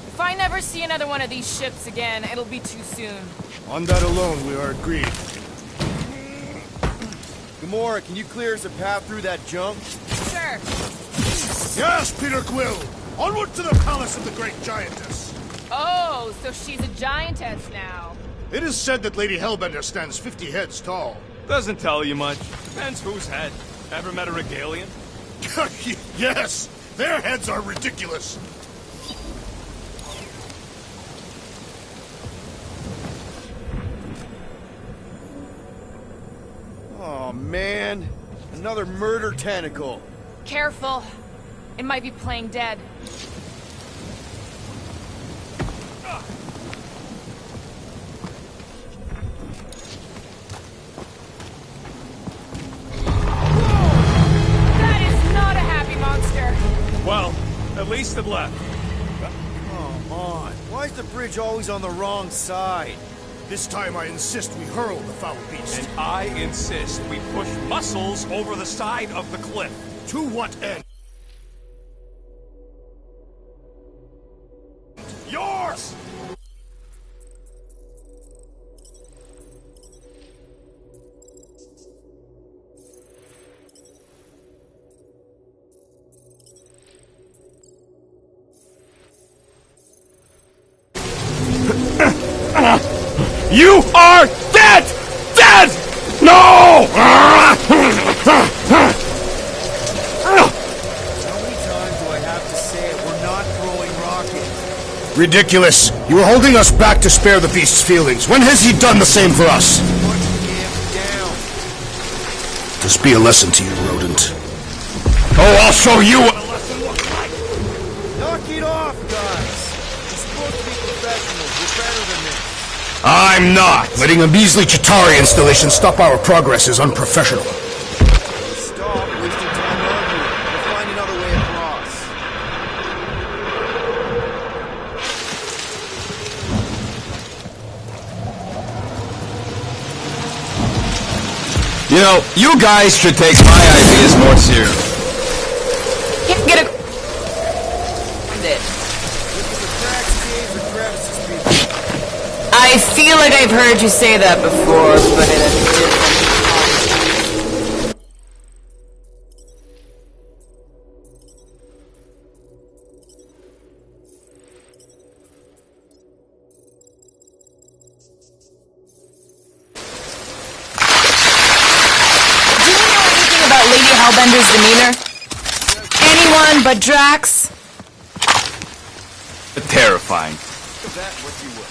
If I never see another one of these ships again, it'll be too soon. On that alone, we are agreed. Gamora, can you clear us a path through that junk? Sure. Yes, Peter Quill! Onward to the palace of the great giantess! Oh, so she's a giantess now. It is said that Lady Hellbender stands 50 heads tall. Doesn't tell you much. Depends whose head. Ever met a regalian? Yes! Their heads are ridiculous! Oh, man. Another murder tentacle. Careful. It might be playing dead. That is not a happy monster. Well, at least it left. Come on. Why is the bridge always on the wrong side? This time I insist we hurl the foul beast. And I insist we push muscles over the side of the cliff. To what end? Yours! You are dead! Dead! No! How many times do I have to say it? We're not throwing rockets. Ridiculous. You were holding us back to spare the beast's feelings. When has he done the same for us? Put him down. This be a lesson to you, rodent. Oh, I'll show you what a lesson looks like! Knock it off, guys. You're supposed to be professionals. We're better than this. I'm not. Letting a measly Chitauri installation stop our progress is unprofessional. Stop wasting time arguing. We'll find another way across. You know, you guys should take my ideas more seriously. Can't get a... I feel like I've heard you say that before, but in a different context. Do you know anything about Lady Hellbender's demeanor? Anyone but Drax? Terrifying. Is that what you will?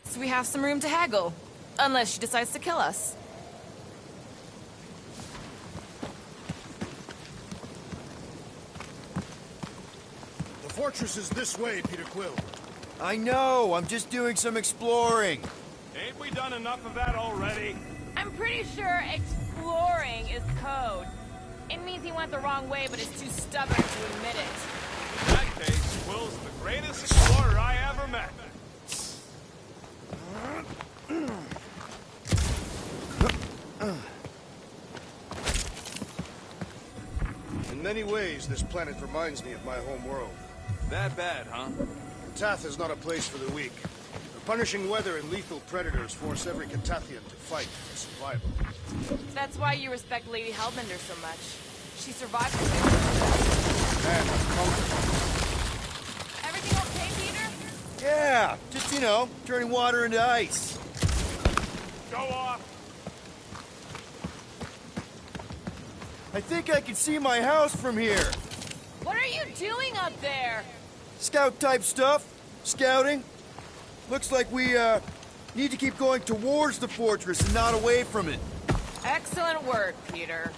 So we have some room to haggle. Unless she decides to kill us. The fortress is this way, Peter Quill. I know. I'm just doing some exploring. Ain't we done enough of that already? I'm pretty sure exploring is code. It means he went the wrong way, but is too stubborn to admit it. In that case, Quill's the greatest explorer I ever met. In many ways, this planet reminds me of my home world. That bad, huh? Katath is not a place for the weak. The punishing weather and lethal predators force every Katathian to fight for survival. That's why you respect Lady Hellbender so much. She survived. Man, Yeah, just, you know, turning water into ice. Go off! I think I can see my house from here. What are you doing up there? Scout-type stuff. Scouting. Looks like we, need to keep going towards the fortress and not away from it. Excellent work, Peter.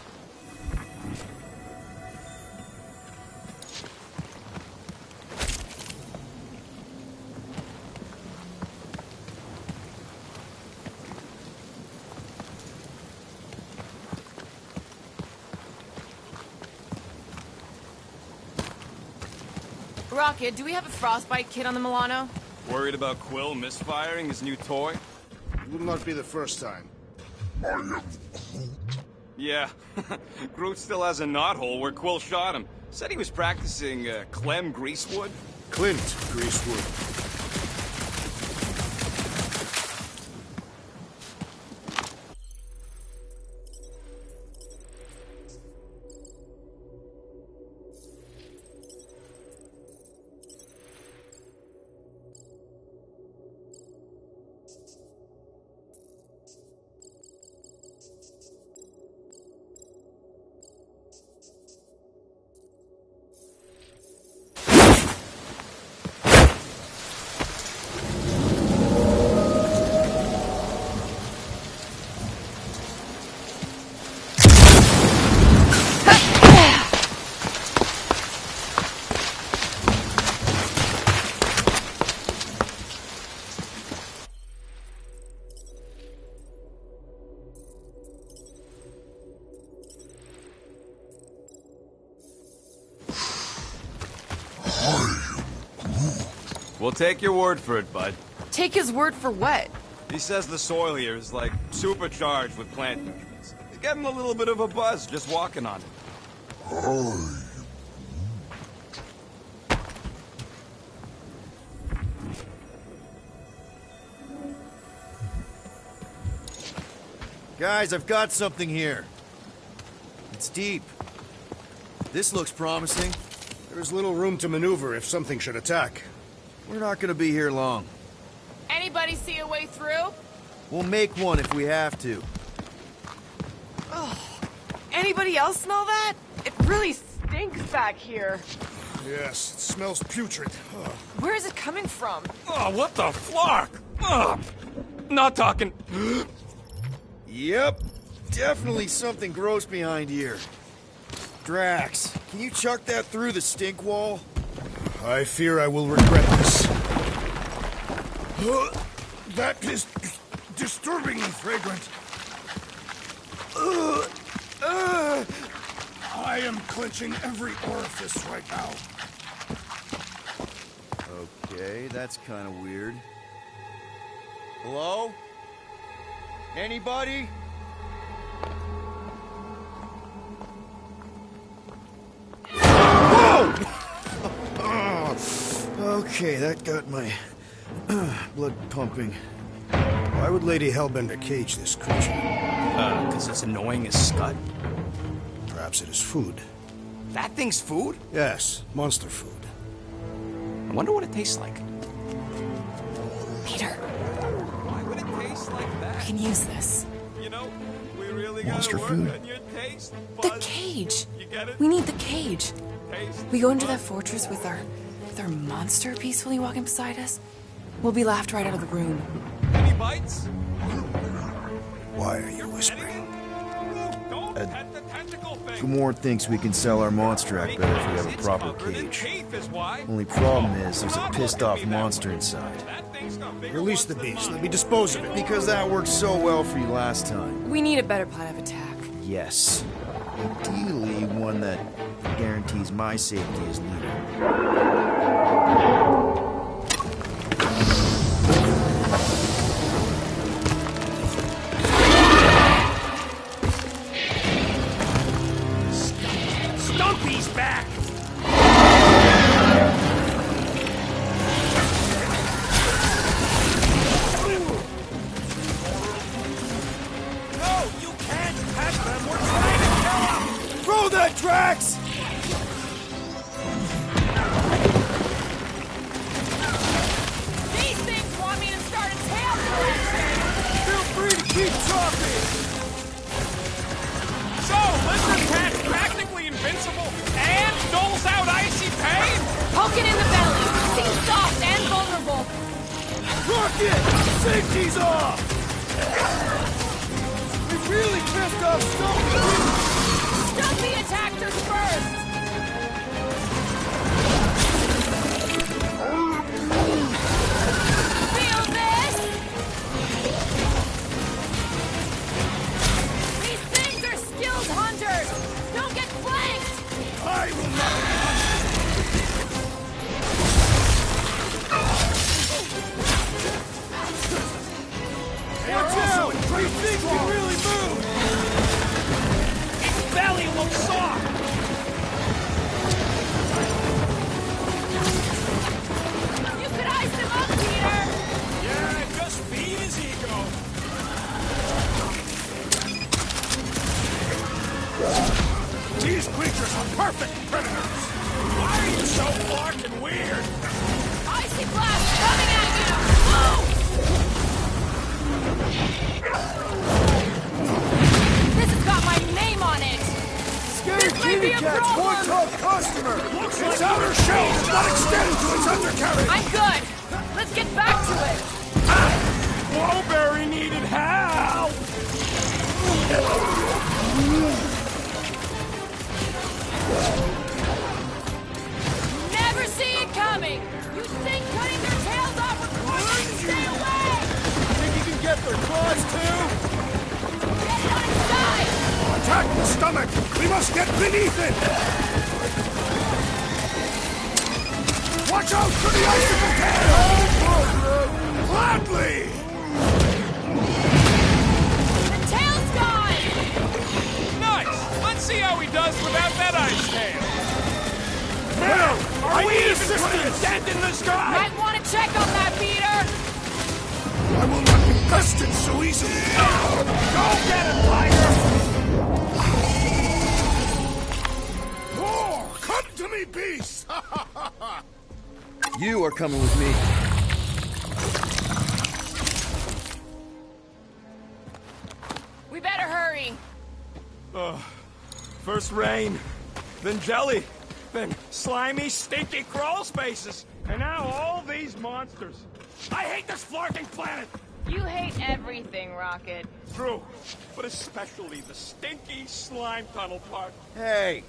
Rocket, do we have a frostbite kit on the Milano? Worried about Quill misfiring his new toy? It will not be the first time. I am Groot. Yeah. Groot still has a knothole where Quill shot him. Said he was practicing, Clem Greasewood. Clint Greasewood. We'll take your word for it, bud. Take his word for what? He says the soil here is like supercharged with plant nutrients. He's getting a little bit of a buzz just walking on it. Guys, I've got something here. It's deep. This looks promising. There is little room to maneuver if something should attack. We're not gonna be here long. Anybody see a way through? We'll make one if we have to. Anybody else smell that? It really stinks back here. Yes, it smells putrid. Ugh. Where is it coming from? Oh, what the flark? Not talking. Yep. Definitely something gross behind here. Drax, can you chuck that through the stink wall? I fear I will regret this. That is disturbingly fragrant. I am clenching every orifice right now. Okay, that's kind of weird. Hello? Anybody? Okay, that got my blood pumping. Why would Lady Hellbender cage this creature? 'Cause it's annoying as scud. Perhaps it is food. That thing's food? Yes, monster food. I wonder what it tastes like. Peter, Why would it taste like we that? can use this. You know, we really Monster gotta work food. on your taste, The bud. cage. You get it? We need the cage. Taste, We go into bud. that fortress with our monster peacefully walking beside us. We'll be laughed right out of the room. Any bites? Why are you whispering? Anything? Don't pet the tentacle thing. Gamora thinks we can sell our monster act better if we have a It's proper covered in cage. teeth is why. Only problem is there's a pissed off monster inside. That thing's got bigger Release ones the than beast. mine. Let me dispose of it. Because that worked so well for you last time. We need a better plan of attack. Yes. Ideally, one that guarantees my safety as leader. Stumpy's back! No, you can't pet them! We're trying to kill them! Throw that, Drax! Keep talking! So, Lizard Cat's practically invincible and doles out icy pain? Poke it in the belly. Seems soft and vulnerable. Rocket! Safety's off! We've really pissed off Stumpy attacked us first. Feel this? These things are skilled hunters. Don't get flanked. I will not Watch out! These things can really move! Its belly looks soft! You could ice him up, Peter. Yeah, just feed his ego. These creatures are perfect predators! Why are you so fucking weird? Icy blast coming at you. Move! This has got my name on it. Scared This might be kitty a cat's one problem. top customer! Its outer shell does not extend to its undercarriage! I'm good. Let's get back to it. Blowberry needed help! Never see it coming. You think cutting their tails off would cause them to stay away? Think you can get their claws too? Get it on its side. Attack the stomach! We must get beneath it! Watch out for the icicle tail! Gladly! The tail's gone. Nice! Let's see how he does without that ice tail. Now, Are we even putting a dent in the sky? Might want to check on that, Peter. I will not be bested so easily! Go get him, Tiger! Oh, come to me, beast! You are coming with me. We better hurry. First rain, then jelly, then slimy, stinky crawl spaces, and now all these monsters. I hate this flarking planet! You hate everything, Rocket. True, but especially the stinky slime tunnel part. Hey,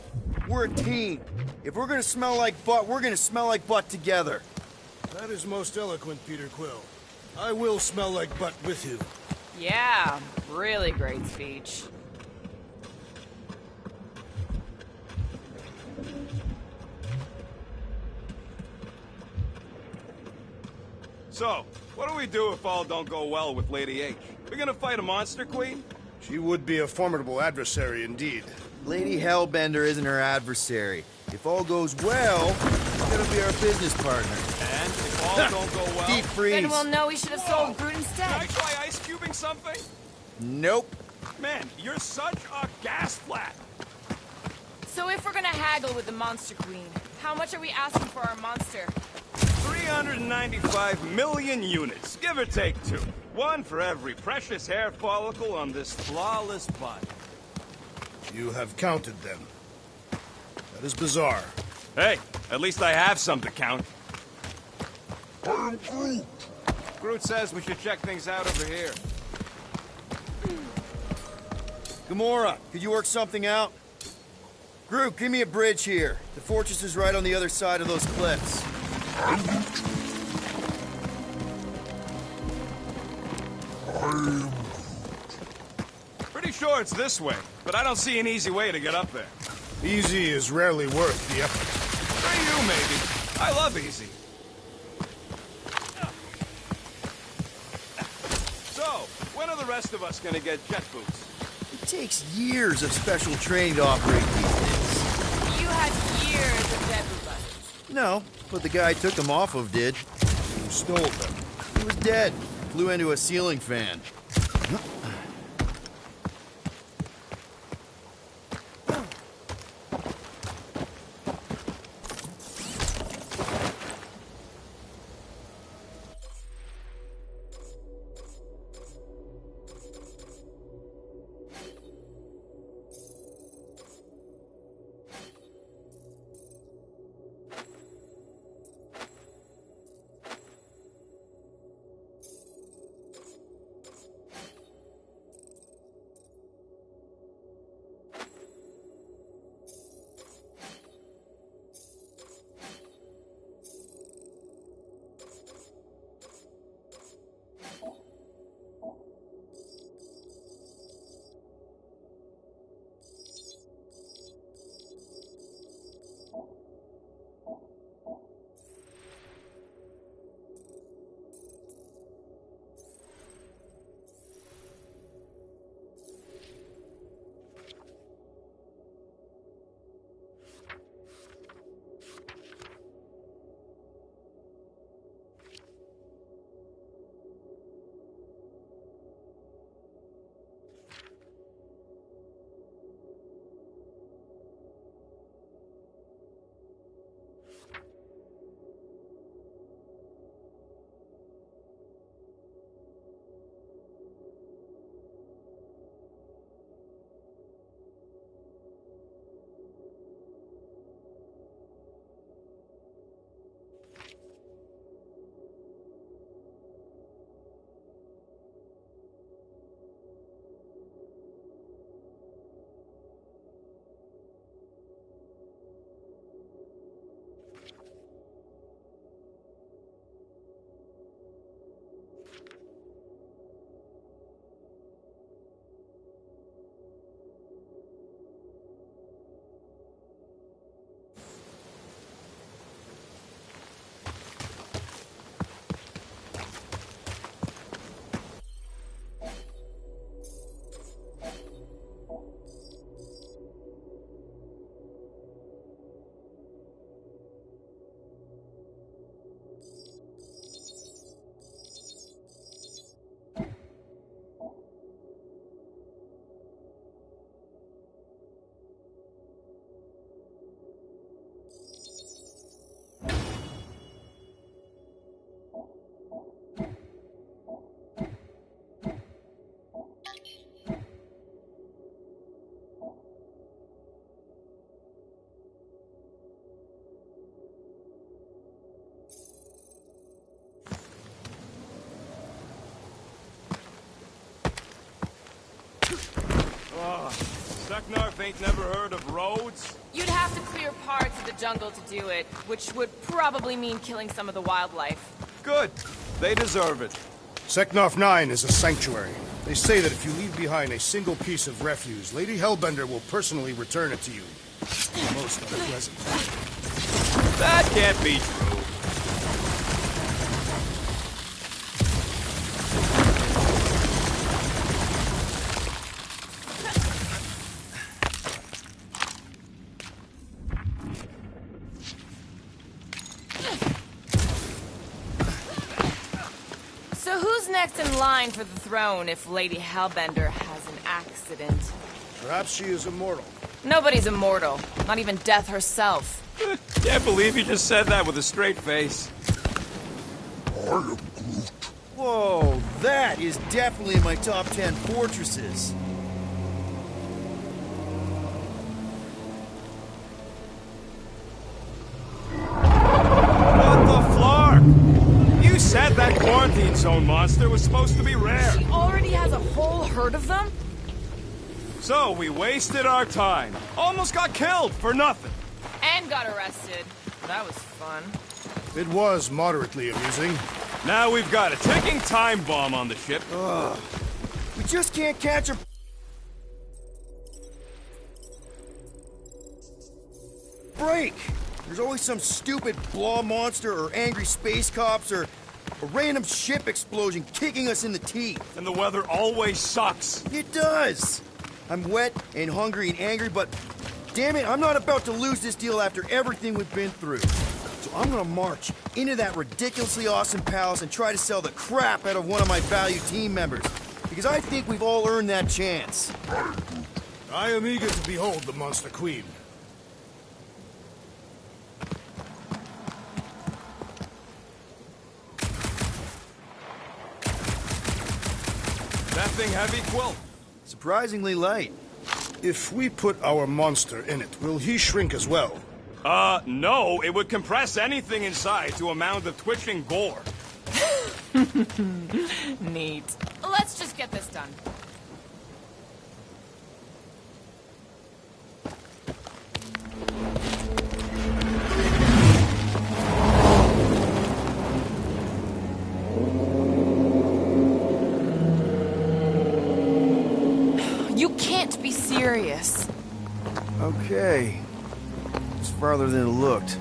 we're a team. If we're gonna smell like butt, we're gonna smell like butt together. That is most eloquent, Peter Quill. I will smell like butt with you. Yeah, really great speech. So, what do we do if all don't go well with Lady H? We're gonna fight a monster queen? She would be a formidable adversary indeed. Lady Hellbender isn't her adversary. If all goes well, she's gonna be our business partner. And if all don't go well... Deep freeze. Then we'll know we should have sold Groot Can I instead. try ice cubing something? Nope. Man, you're such a gas flat. So if we're gonna haggle with the Monster Queen, how much are we asking for our monster? 395 million units, give or take 2. One for every precious hair follicle on this flawless body. You have counted them. That is bizarre. Hey, at least I have some to count. I'm Groot. Groot says we should check things out over here. Gamora, could you work something out? Groot, give me a bridge here. The fortress is right on the other side of those cliffs. Pretty sure it's this way, but I don't see an easy way to get up there. Easy is rarely worth the effort. For you, maybe. I love easy. So, when are the rest of us gonna get jet boots? It takes years of special training to operate these things. You had years of jet boot lessons. No, but the guy I took them off of did. You stole them. He was dead. Flew into a ceiling fan. Seknarf ain't never heard of roads? You'd have to clear parts of the jungle to do it, which would probably mean killing some of the wildlife. Good. They deserve it. Seknarf 9 is a sanctuary. They say that if you leave behind a single piece of refuse, Lady Hellbender will personally return it to you. Most unpleasant. That can't be true. So who's next in line for the throne if Lady Hellbender has an accident? Perhaps she is immortal. Nobody's immortal. Not even death herself. Can't believe you just said that with a straight face. I am Groot. Whoa, that is definitely in my top 10 fortresses. What the flark? You said that quarantine zone monster was supposed to be rare. She already has a whole herd of them? So we wasted our time. Almost got killed for nothing. And got arrested. That was fun. It was moderately amusing. Now we've got a ticking time bomb on the ship. Ugh. We just can't catch a break. There's always some stupid blah monster or angry space cops or a random ship explosion kicking us in the teeth. And the weather always sucks. It does. I'm wet and hungry and angry, but damn it, I'm not about to lose this deal after everything we've been through. So I'm gonna march into that ridiculously awesome palace and try to sell the crap out of one of my valued team members. Because I think we've all earned that chance. I am eager to behold the Monster Queen. That thing heavy, Quill? Surprisingly light. If we put our monster in it, will he shrink as well? No. It would compress anything inside to a mound of twitching gore. Neat. Let's just get this done. You can't be serious. Okay. It's farther than it looked.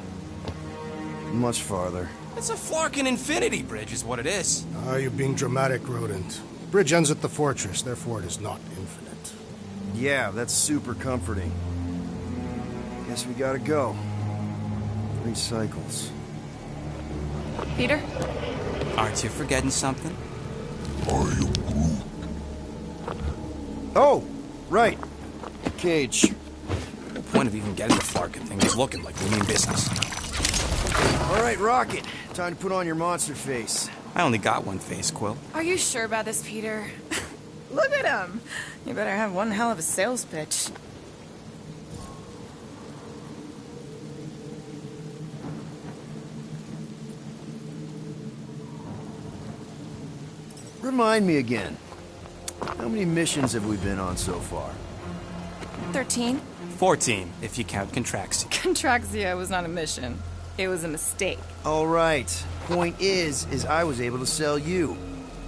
Much farther. It's a flarkin' infinity bridge is what it is. Ah, you're being dramatic, Rodent. The bridge ends at the fortress, therefore it is not infinite. Yeah, that's super comforting. Guess we gotta go. 3 cycles. Peter? Aren't you forgetting something? I am Groot. Oh, right. Cage. The point of even getting the flarkin' thing is looking like we mean business. All right, Rocket. Time to put on your monster face. I only got one face, Quill. Are you sure about this, Peter? Look at him. You better have one hell of a sales pitch. Remind me again. How many missions have we been on so far? 13? 14, if you count Contraxia. Contraxia was not a mission. It was a mistake. All right. Point is I was able to sell you.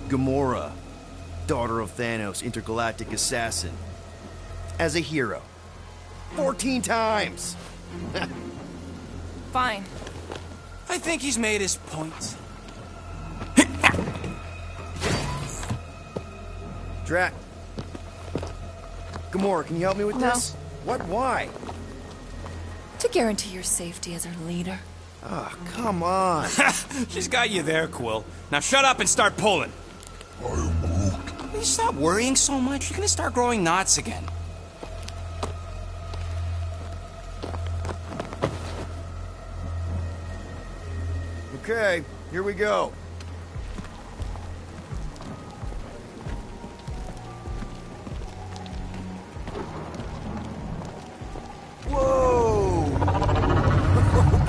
Gamora. Daughter of Thanos, intergalactic assassin. As a hero. 14 times! Fine. I think he's made his point. Drax. Gamora, can you help me with No. this? What? Why? To guarantee your safety as our leader. Ah, come on. She's got you there, Quill. Now shut up and start pulling. I am Groot. Will you stop worrying so much? You're gonna start growing knots again. Okay, here we go. Whoa!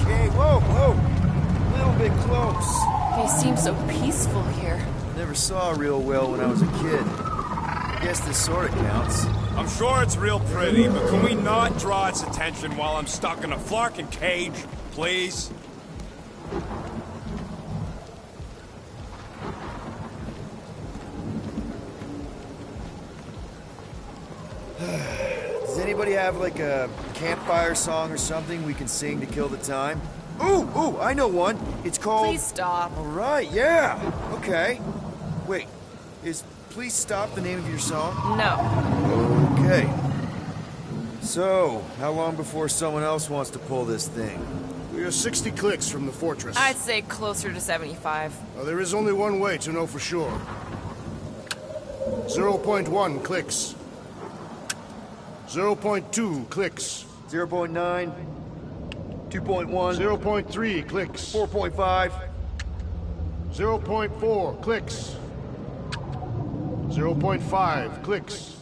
Okay, whoa! A little bit close. They seem so peaceful here. Never saw real well when I was a kid. guess this sort of counts. I'm sure it's real pretty, but can we not draw its attention while I'm stuck in a flarkin' cage, please? Does anybody have like a campfire song or something we can sing to kill the time? Ooh, I know one. It's called... Please stop. All right, yeah. Okay. Wait, is Please Stop the name of your song? No. Okay. So, how long before someone else wants to pull this thing? We are 60 clicks from the fortress. I'd say closer to 75. Well, there is only one way to know for sure. 0.1 clicks. 0.2 clicks. 0.9, 2.1, 0.3 clicks. 4.5. 0.4 clicks. 0.5 clicks.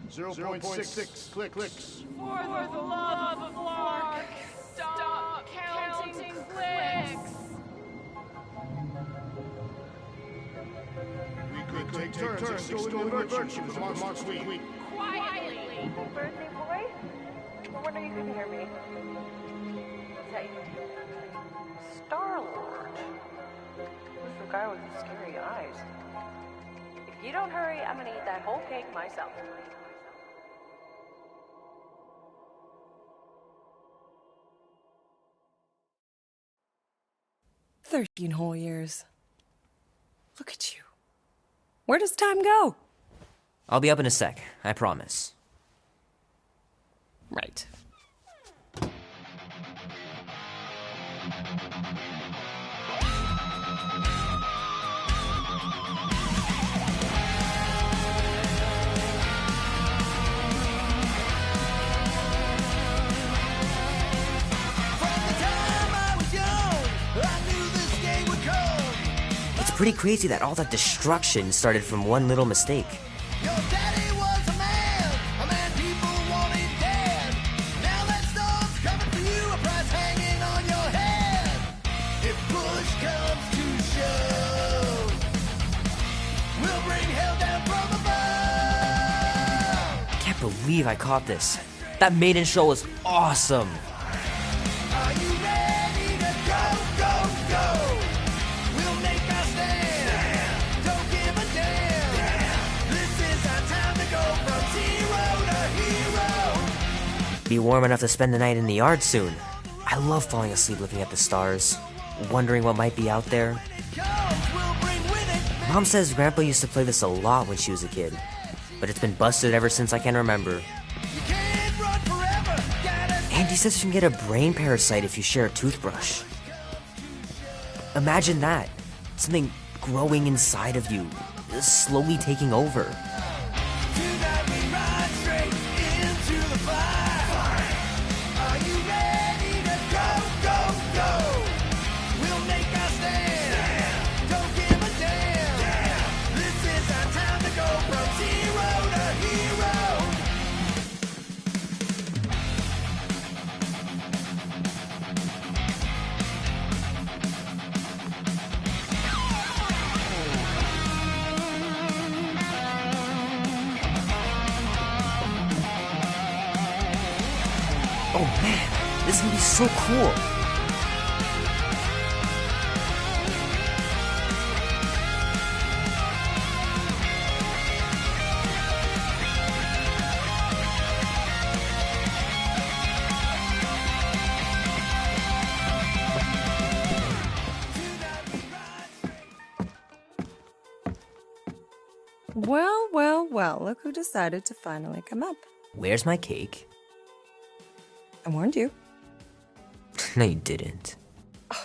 0.6 clicks. For the love of Lark, stop counting clicks. We could take turns extolling the virtues of Mark's week. Quietly. Birthday boy? No wonder you couldn't hear me. Is that you? Star-Lord. Who's the guy with the scary eyes? If you don't hurry, I'm gonna eat that whole cake myself. "13 whole years. Look at you. Where does time go?" I'll be up in a sec, I promise. Right. It's pretty crazy that all that destruction started from one little mistake. Your daddy was a man people wanted dead. Now that storm's coming for you, a price hanging on your head. If push comes to shove, we'll bring hell down from above. I can't believe I caught this. That maiden show was awesome. Are you ready to go, go, go? We'll make our stand. Don't give a damn. This is our time to go from zero to hero. Be warm enough to spend the night in the yard soon. I love falling asleep looking at the stars, wondering what might be out there. Mom says Grandpa used to play this a lot when she was a kid, but it's been busted ever since I can remember. Andy says you can get a brain parasite if you share a toothbrush. Imagine that. Something growing inside of you, slowly taking over. Tonight we ride straight into the fire. Are you ready to go, go, go? We'll make our stand. Don't give a damn. This is our time to go from zero to hero. Oh man, this is gonna be so cool. Well, well, well, look who decided to finally come up. Where's my cake? I warned you. No, you didn't. I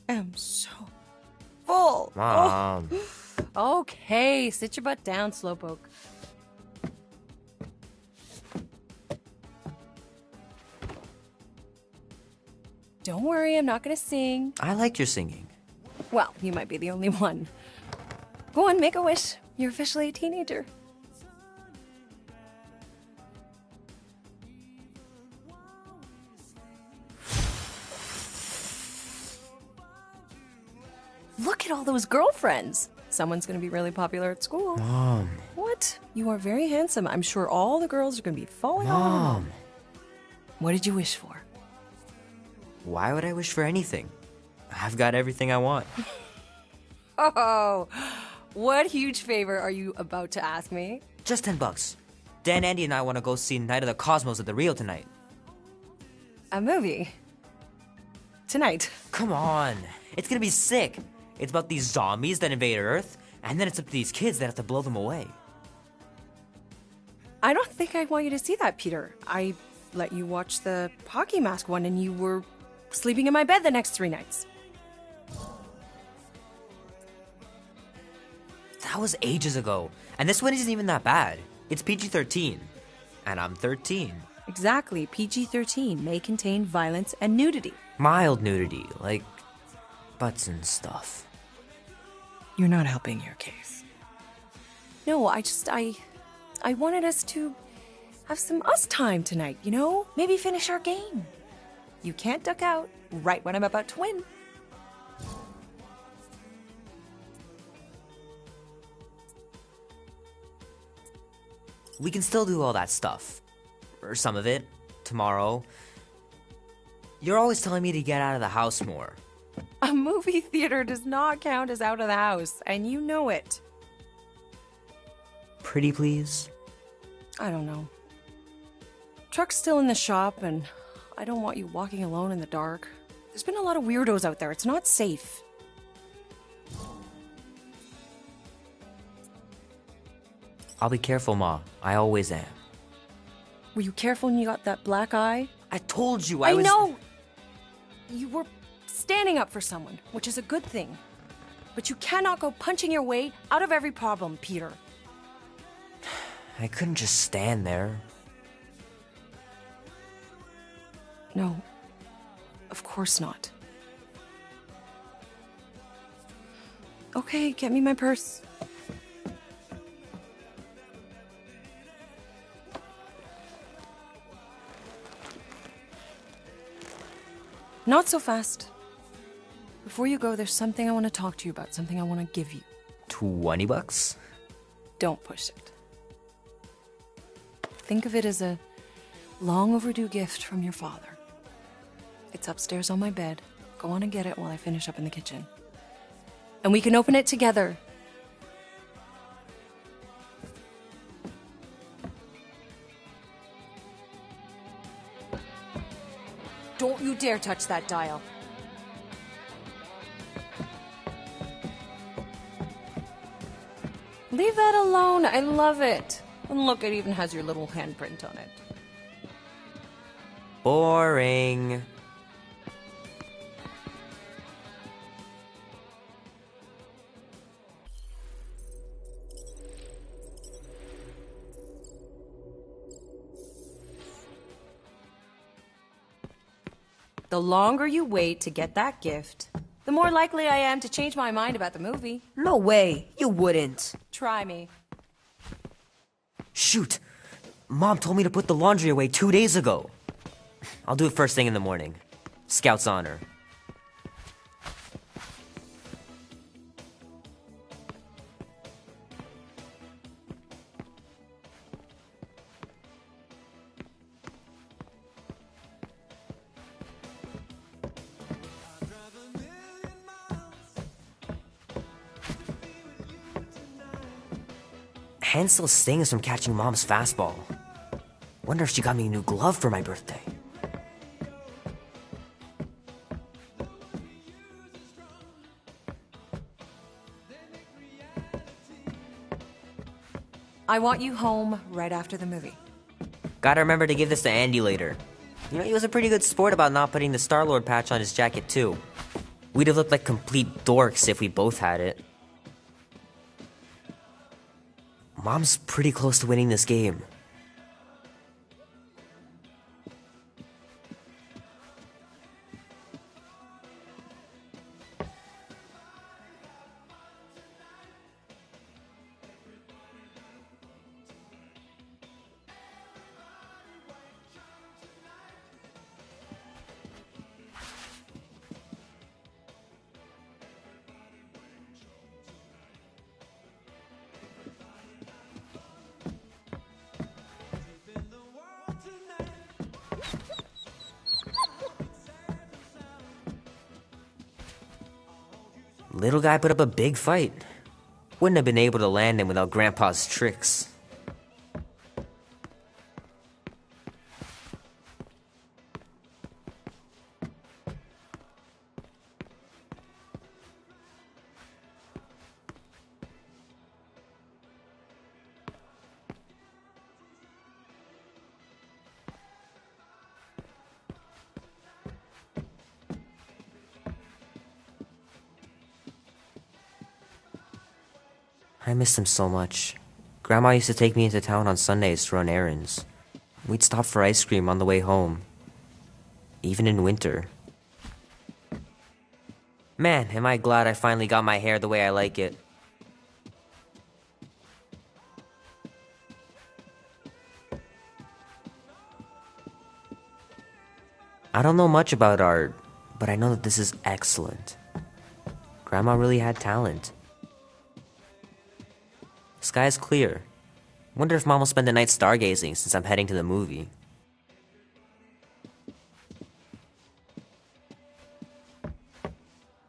am so full. Mom. Oh. Okay, sit your butt down, Slowpoke. Don't worry, I'm not gonna sing. I liked your singing. Well, you might be the only one. Go on, make a wish. You're officially a teenager. Look at all those girlfriends. Someone's gonna be really popular at school. Mom. What? You are very handsome. I'm sure all the girls are gonna be falling all over Mom. Mom. What did you wish for? Why would I wish for anything? I've got everything I want. Oh, what huge favor are you about to ask me? Just $10. Dan, Andy, and I want to go see Night of the Cosmos at the Rio tonight. A movie? Tonight? Come on. It's gonna be sick. It's about these zombies that invade Earth, and then it's up to these kids that have to blow them away. I don't think I want you to see that, Peter. I let you watch the hockey mask one and you were sleeping in my bed the next 3 nights. That was ages ago. And this one isn't even that bad. It's PG-13. And I'm 13. Exactly. PG-13 may contain violence and nudity. Mild nudity, like butts and stuff. You're not helping your case. No, I wanted us to have some us time tonight, you know? Maybe finish our game. You can't duck out right when I'm about to win. We can still do all that stuff. Or some of it. Tomorrow. You're always telling me to get out of the house more. A movie theater does not count as out of the house, and you know it. Pretty please? I don't know. Truck's still in the shop, and I don't want you walking alone in the dark. There's been a lot of weirdos out there. It's not safe. I'll be careful, Ma. I always am. Were you careful when you got that black eye? I told you I know! You were standing up for someone, which is a good thing. But you cannot go punching your way out of every problem, Peter. I couldn't just stand there. No. Of course not. Okay, get me my purse. Not so fast. Before you go, there's something I want to talk to you about, something I want to give you. $20? Don't push it. Think of it as a long overdue gift from your father. It's upstairs on my bed. Go on and get it while I finish up in the kitchen. And we can open it together. Don't you dare touch that dial. Leave that alone. I love it. And look, it even has your little handprint on it. Boring. The longer you wait to get that gift, the more likely I am to change my mind about the movie. No way. You wouldn't. Try me. Shoot. Mom told me to put the laundry away 2 days ago. I'll do it first thing in the morning. Scout's honor. Hand still stings from catching Mom's fastball. Wonder if she got me a new glove for my birthday. I want you home right after the movie. Gotta remember to give this to Andy later. You know, he was a pretty good sport about not putting the Star-Lord patch on his jacket too. We'd have looked like complete dorks if we both had it. Mom's pretty close to winning this game. Little guy put up a big fight. Wouldn't have been able to land him without Grandpa's tricks. I miss him so much. Grandma used to take me into town on Sundays to run errands. We'd stop for ice cream on the way home. Even in winter. Man, am I glad I finally got my hair the way I like it. I don't know much about art, but I know that this is excellent. Grandma really had talent. Sky's clear. Wonder if Mom will spend the night stargazing since I'm heading to the movie.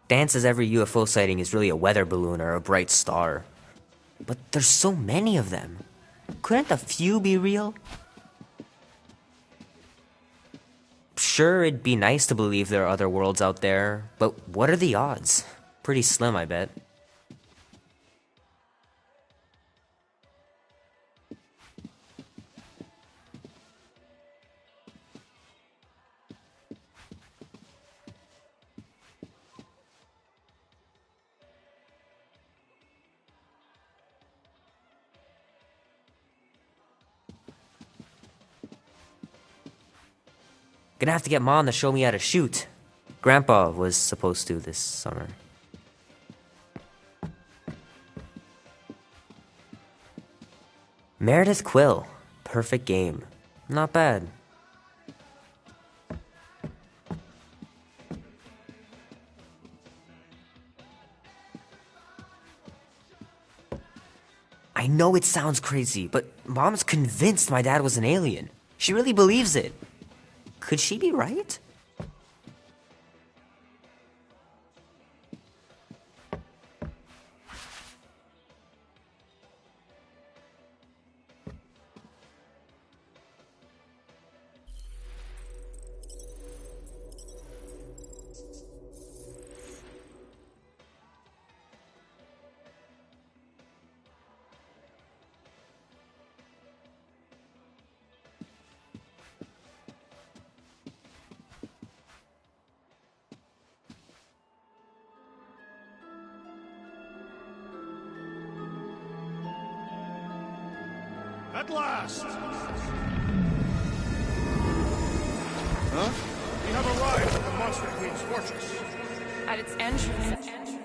Dan says every UFO sighting is really a weather balloon or a bright star. But there's so many of them. Couldn't a few be real? Sure, it'd be nice to believe there are other worlds out there, but what are the odds? Pretty slim, I bet. Gonna have to get Mom to show me how to shoot. Grandpa was supposed to this summer. Meredith Quill. Perfect game. Not bad. I know it sounds crazy, but Mom's convinced my dad was an alien. She really believes it. Could she be right? At last! Huh? We have arrived at the Monster Queen's fortress. At its entrance.